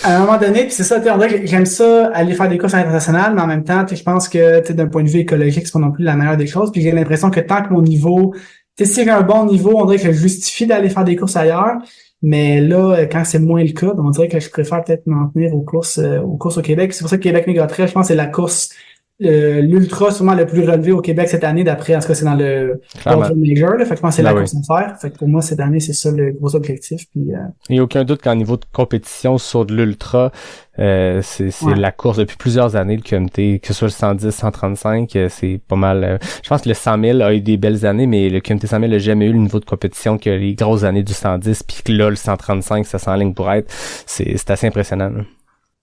à un moment donné, puis c'est ça, tu sais, on dirait que j'aime ça aller faire des courses internationales, mais en même temps, tu sais, je pense que tu sais, d'un point de vue écologique, c'est pas non plus la meilleure des choses. Puis j'ai l'impression que tant que mon niveau... Tu sais, si j'ai un bon niveau, on dirait que je justifie d'aller faire des courses ailleurs. Mais là, quand c'est moins le cas, on dirait que je préfère peut-être m'en tenir aux courses au Québec. C'est pour ça que Québec Méga Trail, je pense que c'est la course l'ultra sûrement le plus relevé au Québec cette année, d'après, en tout cas, c'est dans le World Major, là. Fait que je pense que c'est la course à faire. Fait que pour moi, cette année, c'est ça le gros objectif. Puis, il n'y a aucun doute qu'en niveau de compétition sur de l'ultra, c'est la course depuis plusieurs années, le QMT, que ce soit le 110, 135, c'est pas mal, je pense que le 100 000 a eu des belles années, mais le QMT 100 000 n'a jamais eu le niveau de compétition que les grosses années du 110, puis que là, le 135, ça s'enligne pour être. C'est assez impressionnant, là.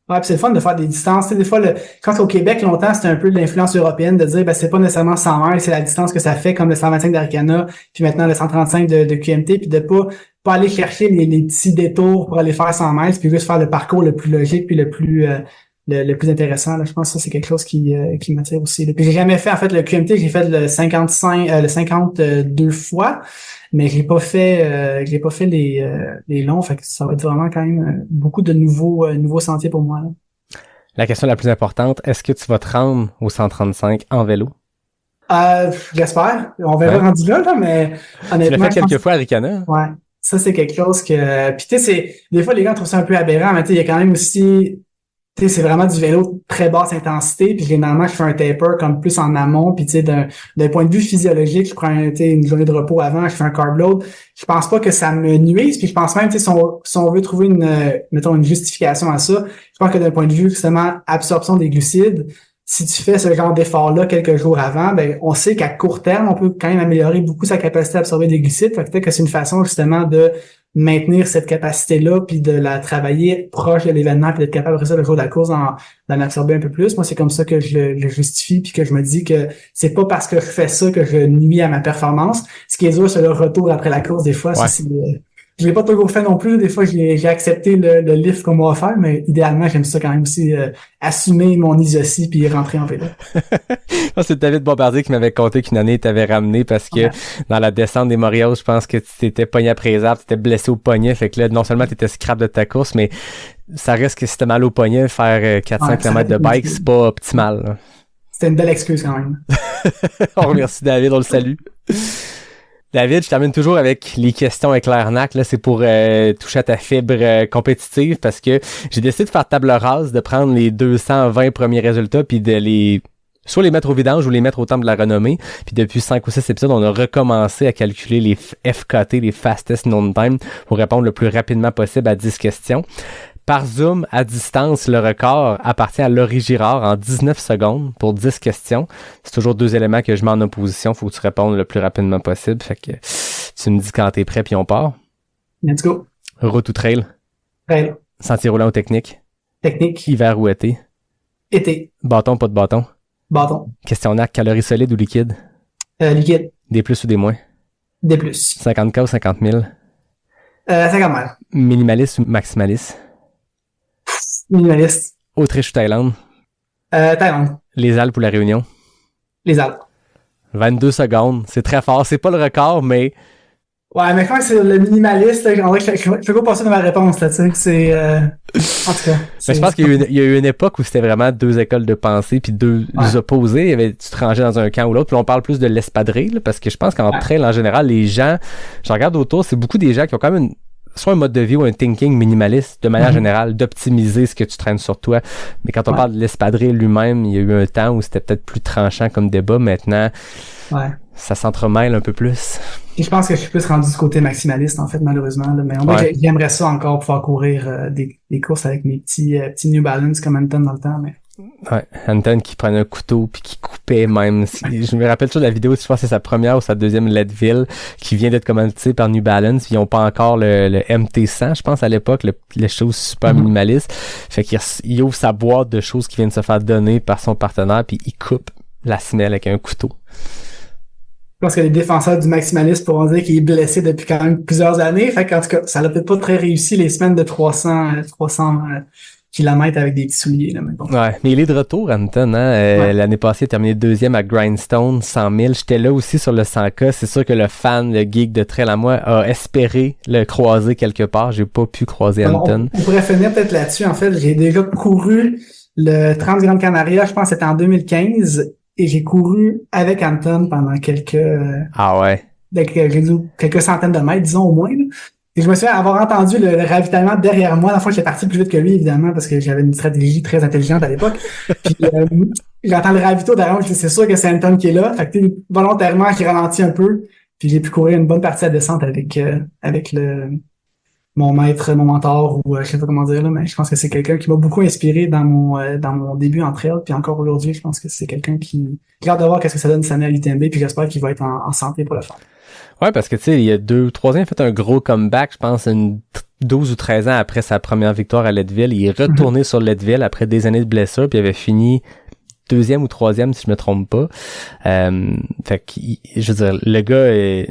Ouais, puis c'est le fun de faire des distances. Tu sais, des fois, quand au Québec, longtemps, c'était un peu de l'influence européenne de dire, ben, c'est pas nécessairement 100 heures, c'est la distance que ça fait, comme le 125 d'Arikana, puis maintenant le 135 de QMT, puis de pas aller chercher les petits détours pour aller faire 100 mètres, puis juste faire le parcours le plus logique, puis le plus le plus intéressant. Là. Je pense que ça, c'est quelque chose qui m'attire aussi. Là. Puis j'ai jamais fait, en fait, le QMT, j'ai fait le 52 fois, mais j'ai pas fait les longs. Fait que ça va être vraiment quand même beaucoup de nouveaux sentiers pour moi. Là. La question la plus importante, est-ce que tu vas te rendre au 135 en vélo? J'espère. On verra rendu là, mais honnêtement. Tu l'as fait quelques fois à Ricana. Ouais. Ça, c'est quelque chose que. Puis tu sais, des fois, les gens trouvent ça un peu aberrant, mais tu sais, il y a quand même aussi. Tu sais, c'est vraiment du vélo de très basse intensité, puis généralement, je fais un taper comme plus en amont, puis tu sais, d'un point de vue physiologique, je prends une journée de repos avant, je fais un carb load. Je pense pas que ça me nuise, puis je pense même, tu sais, si on veut trouver une justification à ça, je pense que d'un point de vue, justement, absorption des glucides, si tu fais ce genre d'effort-là quelques jours avant, ben, on sait qu'à court terme, on peut quand même améliorer beaucoup sa capacité à absorber des glucides. Fait que peut-être que c'est une façon, justement, de maintenir cette capacité-là, puis de la travailler proche de l'événement, puis d'être capable après ça, le jour de la course, d'en absorber un peu plus. Moi, c'est comme ça que je le justifie, puis que je me dis que c'est pas parce que je fais ça que je nuis à ma performance. Ce qui est dur, c'est le retour après la course. Des fois, je l'ai pas toujours fait non plus. Des fois, j'ai accepté le lift qu'on m'a offert, mais idéalement, j'aime ça quand même aussi assumer mon isocie puis rentrer en vélo. C'est David Bombardier qui m'avait conté qu'une année, il t'avait ramené parce que dans la descente des Montréal, je pense que tu t'étais pogné après les arbres, tu t'étais blessé au poignet. Fait que là, non seulement tu étais scrap de ta course, mais ça reste que si t'as mal au poignet, faire 400 km de bike, c'est pas optimal. Là. C'était une belle excuse quand même. On remercie David, on le salue. David, je termine toujours avec les questions éclair-nac. Là, c'est pour toucher à ta fibre compétitive parce que j'ai décidé de faire table rase, de prendre les 220 premiers résultats puis de soit les mettre au vidange ou les mettre au temple de la renommée. Puis depuis 5 ou 6 épisodes, on a recommencé à calculer les FKT, les Fastest Known Time, pour répondre le plus rapidement possible à 10 questions. Par Zoom, à distance, le record appartient à Laurie Girard en 19 secondes pour 10 questions. C'est toujours 2 éléments que je mets en opposition. Faut que tu répondes le plus rapidement possible. Fait que tu me dis quand t'es prêt puis on part. Let's go. Route ou trail? Trail. Sentier roulant ou technique? Technique. Hiver ou été? Été. Bâton, pas de bâton? Bâton. Questionnaire, calories solides ou liquides? Liquide. Des plus ou des moins? Des plus. 50K ou 50 000? 50 000. Minimaliste ou maximaliste? Minimaliste. Autriche ou Thaïlande? Thaïlande. Les Alpes ou la Réunion? Les Alpes. 22 secondes. C'est très fort. C'est pas le record, mais... Ouais, mais je pense que c'est le minimaliste. Là, en vrai, je peux pas passer de ma réponse, là, tu sais. C'est, en tout cas. Mais je pense qu'il y a eu une époque où c'était vraiment 2 écoles de pensée puis 2 opposés. Il y avait, tu te rangeais dans un camp ou l'autre. Puis on parle plus de l'espadrille, là, parce que je pense qu'en trail, en général, les gens, je regarde autour, c'est beaucoup des gens qui ont quand même soit un mode de vie ou un thinking minimaliste, de manière générale, d'optimiser ce que tu traînes sur toi. Mais quand on parle de l'espadrille lui-même, il y a eu un temps où c'était peut-être plus tranchant comme débat. Maintenant, ça s'entremêle un peu plus. Et je pense que je suis plus rendu du côté maximaliste, en fait, malheureusement. Là. Mais j'aimerais ça encore pouvoir courir des courses avec mes petits New Balance comme Anton dans le temps. Mais... Ouais, Anton qui prenait un couteau puis qui coupait même. Je me rappelle toujours de la vidéo, je pense que c'est sa première ou sa deuxième Leadville qui vient d'être commanditée par New Balance. Ils ont pas encore le MT100, je pense, à l'époque, les choses super minimalistes. Fait qu'il ouvre sa boîte de choses qui viennent de se faire donner par son partenaire puis il coupe la semelle avec un couteau. Je pense que les défenseurs du maximalisme pourront dire qu'il est blessé depuis quand même plusieurs années. Fait qu'en tout cas, ça l'a peut-être pas très réussi les semaines de 300 kilomètres avec des petits souliers. Là, ouais, mais il est de retour, Anton. L'année passée, il a terminé 2e à Grindstone, 100 000. J'étais là aussi sur le 100K. C'est sûr que le fan, le geek de trail à moi, a espéré le croiser quelque part. J'ai pas pu croiser Anton. On pourrait finir peut-être là-dessus. En fait, j'ai déjà couru le Trans-Grande Canaria, je pense que c'était en 2015. Et j'ai couru avec Anton pendant quelques centaines de mètres, disons au moins. Là. Et je me souviens avoir entendu le ravitaillement derrière moi. La fois, j'étais parti plus vite que lui, évidemment, parce que j'avais une stratégie très intelligente à l'époque. Puis j'entends le ravito derrière moi, je dis, c'est sûr que c'est Anton qui est là. Fait que volontairement, qui ralentit un peu. Puis j'ai pu courir une bonne partie de la descente avec mon maître, mon mentor, ou je sais pas comment dire là, mais je pense que c'est quelqu'un qui m'a beaucoup inspiré dans mon début en trail, puis encore aujourd'hui, je pense que c'est quelqu'un qui regarde de voir qu'est-ce que ça donne cette année à l'UTMB, puis j'espère qu'il va être en santé pour le faire. Ouais, parce que tu sais, il y a 2-3 ans, il a fait un gros comeback, je pense 12 ou 13 ans après sa première victoire à Leadville. Il est retourné sur Leadville après des années de blessure, puis il avait fini 2e ou 3e si je me trompe pas. Fait que, je veux dire, le gars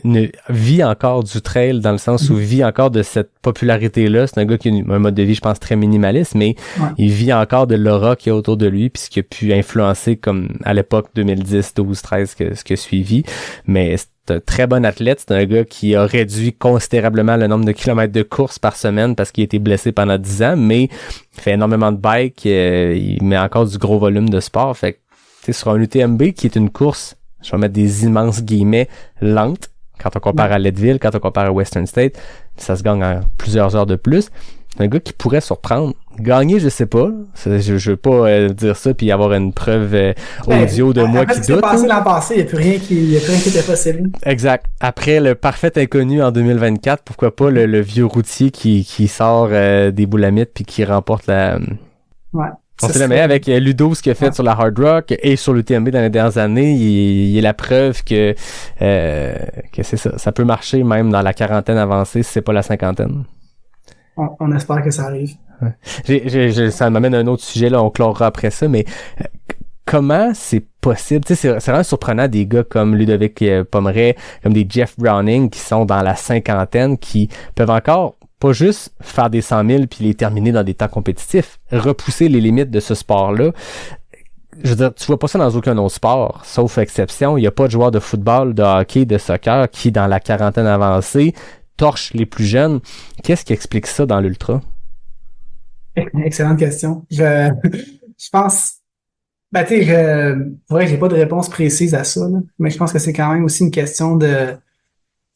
vit encore du trail dans le sens où vit encore de cette popularité-là. C'est un gars qui a un mode de vie, je pense, très minimaliste, mais il vit encore de l'aura qu'il y a autour de lui, puis ce qui a pu influencer comme à l'époque 2010, 12, 13, ce qui a suivi. Mais c'est un très bon athlète. C'est un gars qui a réduit considérablement le nombre de kilomètres de course par semaine parce qu'il a été blessé pendant 10 ans, mais il fait énormément de bike, il met encore du gros volume de sport. Fait que, tu sais, sur un UTMB qui est une course, je vais mettre des immenses guillemets, lente, quand on compare à Leadville, quand on compare à Western State, ça se gagne en plusieurs heures de plus. C'est un gars qui pourrait surprendre. Gagner, je sais pas. Je veux pas dire ça puis avoir une preuve audio de moi qui doute. Passé l'an passé, il n'y a plus rien qui était possible. Exact. Après le parfait inconnu en 2024, pourquoi pas le vieux routier qui sort des boulamites puis qui remporte la... Ouais. On sait jamais, avec Ludo, ce qu'il a fait sur la Hard Rock et sur l'UTMB dans les dernières années, il est la preuve que c'est ça. Ça peut marcher même dans la quarantaine avancée si c'est pas la cinquantaine. On espère que ça arrive. Ouais. Ça m'amène à un autre sujet, là, on clorera après ça, mais comment c'est possible? Tu sais, c'est vraiment surprenant des gars comme Ludovic Pommeret, comme des Jeff Browning qui sont dans la cinquantaine, qui peuvent encore pas juste faire des 100 000 puis les terminer dans des temps compétitifs, repousser les limites de ce sport-là. Je veux dire, tu vois pas ça dans aucun autre sport, sauf exception. Il n'y a pas de joueurs de football, de hockey, de soccer qui, dans la quarantaine avancée, torche les plus jeunes. Qu'est-ce qui explique ça dans l'ultra? Excellente question. Je pense, tu sais, vrai, j'ai pas de réponse précise à ça, là, mais je pense que c'est quand même aussi une question de,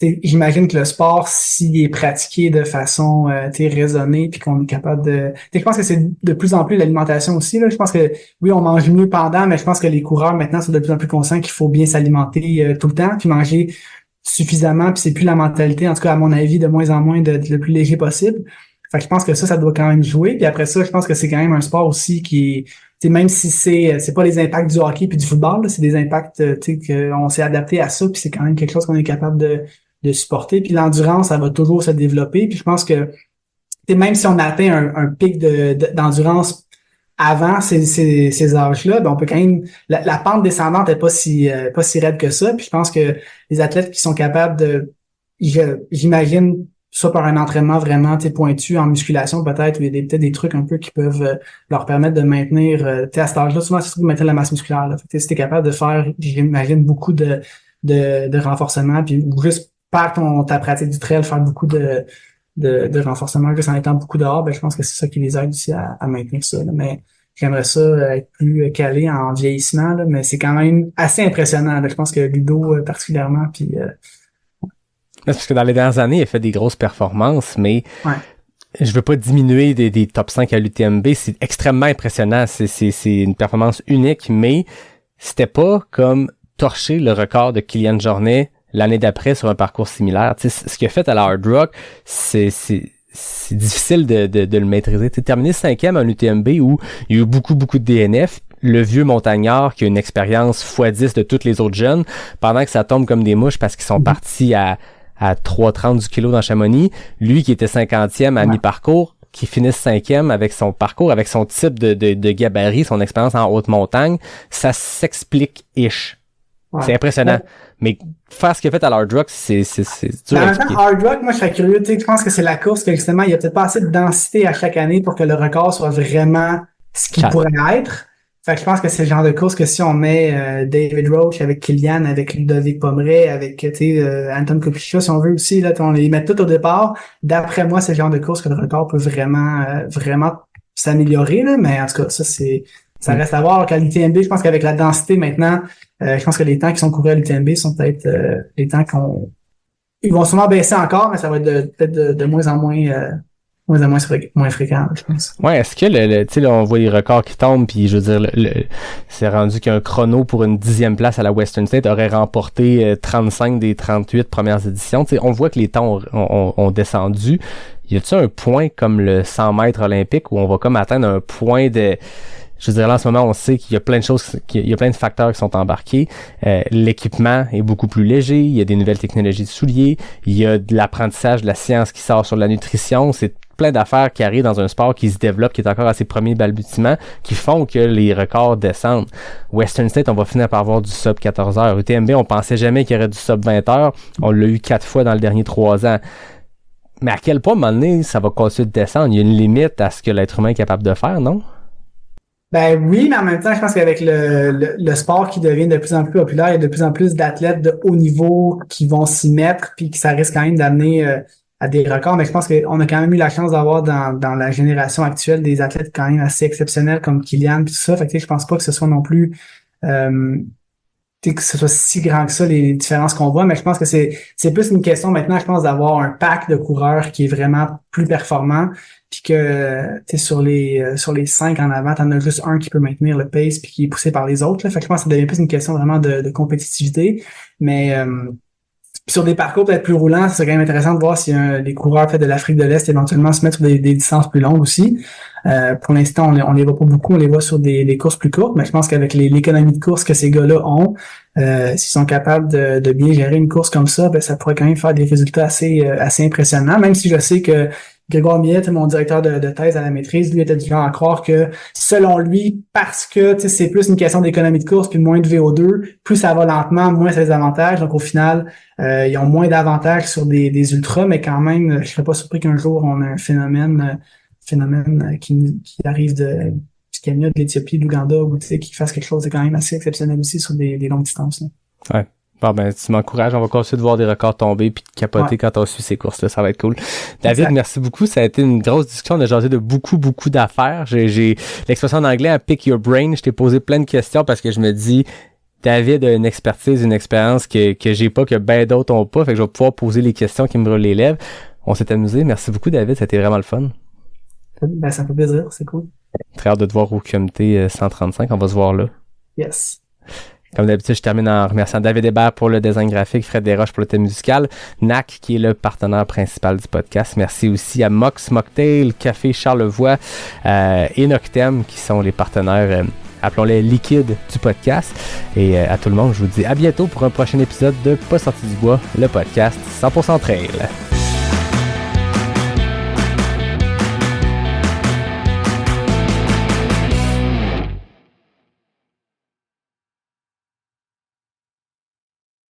j'imagine que le sport, s'il est pratiqué de façon, raisonnée, puis qu'on est capable de, je pense que c'est de plus en plus l'alimentation aussi, là. Je pense que, oui, on mange mieux pendant, mais je pense que les coureurs maintenant sont de plus en plus conscients qu'il faut bien s'alimenter tout le temps, puis manger suffisamment, puis c'est plus la mentalité, en tout cas à mon avis, de moins en moins de le plus léger possible. Fait que je pense que ça doit quand même jouer. Puis après ça, je pense que c'est quand même un sport aussi qui est, même si c'est pas les impacts du hockey puis du football, là, c'est des impacts, qu'on s'est adapté à ça, puis c'est quand même quelque chose qu'on est capable de supporter. Puis l'endurance, ça va toujours se développer. Puis je pense que même si on atteint un pic d'endurance avant ces âges-là, ben on peut quand même, la pente descendante est pas si raide que ça. Puis je pense que les athlètes qui sont capables de, j'imagine, soit par un entraînement vraiment pointu en musculation peut-être, ou il y a peut-être des trucs un peu qui peuvent leur permettre de maintenir, à cet âge-là, souvent c'est de maintenir la masse musculaire. Là. Fait que, si t'es capable de faire, j'imagine, beaucoup de renforcement, puis ou juste par ta pratique du trail, faire beaucoup de renforcement, juste en étant beaucoup dehors, ben je pense que c'est ça qui les aide aussi à maintenir ça. Là. Mais j'aimerais ça être plus calé en vieillissement, là, mais c'est quand même assez impressionnant. Là. Je pense que Ludo particulièrement, puis parce que dans les dernières années, il a fait des grosses performances, mais je veux pas diminuer des top 5 à l'UTMB. C'est extrêmement impressionnant. C'est une performance unique, mais c'était pas comme torcher le record de Kylian Jornet l'année d'après sur un parcours similaire. Tu sais, ce qu'il a fait à la Hard Rock, c'est difficile de le maîtriser. Tu sais, terminé 5e en UTMB où il y a eu beaucoup de DNF. Le vieux montagnard qui a une expérience x10 de tous les autres jeunes, pendant que ça tombe comme des mouches parce qu'ils sont partis à 3,30 du kilo dans Chamonix, lui qui était 50e à mi-parcours, qui finisse 5e avec son parcours, avec son type de gabarit, son expérience en haute montagne, ça s'explique-ish. Ouais. C'est impressionnant. Ouais. Mais faire ce qu'il a fait à l'Hard Rock, c'est dur à expliquer. Hard Rock, moi je serais curieux, je pense que c'est la course que justement, il y a peut-être pas assez de densité à chaque année pour que le record soit vraiment ce qu'il pourrait être. Fait que je pense que c'est le genre de course que si on met David Roach avec Kylian, avec Ludovic Pommeret, avec Anton Kopicha, si on veut aussi, là, on les met tout au départ. D'après moi, c'est le genre de course que le record peut vraiment s'améliorer, là. Mais en tout cas, ça reste à voir. Qu'à l'UTMB, je pense qu'avec la densité maintenant, je pense que les temps qui sont courus à l'UTMB sont peut-être les temps ils vont sûrement baisser encore, mais ça va être peut-être de moins en moins fréquent, je pense. Ouais, est-ce que tu sais, là, on voit les records qui tombent, puis je veux dire, c'est rendu qu'un chrono pour une 10e place à la Western State aurait remporté 35 des 38 premières éditions. Tu sais, on voit que les temps ont descendu. Y a-t-il un point comme le 100 mètres olympique où on va comme atteindre un point de... Je veux dire, là, en ce moment, on sait qu'il y a plein de choses, qu'il y a plein de facteurs qui sont embarqués. L'équipement est beaucoup plus léger. Il y a des nouvelles technologies de souliers. Il y a de l'apprentissage de la science qui sort sur la nutrition. C'est plein d'affaires qui arrivent dans un sport qui se développe, qui est encore à ses premiers balbutiements, qui font que les records descendent. Western State, on va finir par avoir du sub 14 heures. UTMB, on pensait jamais qu'il y aurait du sub 20 heures. On l'a eu 4 fois dans les derniers 3 ans. Mais à quel point, à un moment donné, ça va continuer de descendre? Il y a une limite à ce que l'être humain est capable de faire, non? Ben oui, mais en même temps, je pense qu'avec le sport qui devient de plus en plus populaire, il y a de plus en plus d'athlètes de haut niveau qui vont s'y mettre, puis que ça risque quand même d'amener à des records. Mais je pense qu'on a quand même eu la chance d'avoir dans la génération actuelle des athlètes quand même assez exceptionnels comme Kylian puis tout ça. Fait que je pense pas que ce soit non plus que ce soit si grand que ça, les différences qu'on voit, mais je pense que c'est plus une question maintenant, je pense, d'avoir un pack de coureurs qui est vraiment plus performant, puis que sur les 5 en avant, t'en as juste un qui peut maintenir le pace puis qui est poussé par les autres. Là. Fait que je pense que ça devient plus une question vraiment de compétitivité. Mais sur des parcours peut-être plus roulants, c'est quand même intéressant de voir si les coureurs peut-être de l'Afrique de l'Est éventuellement se mettent sur des distances plus longues aussi. Pour l'instant, on les voit pas beaucoup, on les voit sur des courses plus courtes, mais je pense qu'avec l'économie de course que ces gars-là ont, s'ils sont capables de bien gérer une course comme ça, ben ça pourrait quand même faire des résultats assez impressionnants, même si je sais que Grégoire Millet, mon directeur de thèse à la maîtrise, lui était du genre à croire que, selon lui, parce que c'est plus une question d'économie de course puis moins de VO2, plus ça va lentement, moins ça a des avantages. Donc au final, ils ont moins d'avantages sur des ultras, mais quand même, je serais pas surpris qu'un jour on ait un phénomène qui arrive du Kenya, de l'Éthiopie, de l'Ouganda, ou qui fasse quelque chose de quand même assez exceptionnel aussi sur des longues distances. Là. Ouais. Bon, ben, tu m'encourages. On va continuer de voir des records tomber puis de capoter quand on suit ces courses-là. Ça va être cool. David, exact. Merci beaucoup. Ça a été une grosse discussion. On a jasé de beaucoup d'affaires. J'ai l'expression en anglais, à pick your brain. Je t'ai posé plein de questions parce que je me dis, David a une expertise, une expérience que j'ai pas, que ben d'autres ont pas. Fait que je vais pouvoir poser les questions qui me brûlent les lèvres. On s'est amusé. Merci beaucoup, David. C'était vraiment le fun. Ben, ça me fait plaisir. C'est cool. Très hâte de te voir au QMT 135. On va se voir là. Yes. Comme d'habitude, je termine en remerciant David Hébert pour le design graphique, Fred Desroches pour le thème musical, NAC qui est le partenaire principal du podcast. Merci aussi à Mox, Mocktail, Café Charlevoix et Noctem qui sont les partenaires, appelons-les liquides du podcast. Et à tout le monde, je vous dis à bientôt pour un prochain épisode de Pas sorti du bois, le podcast 100% trail.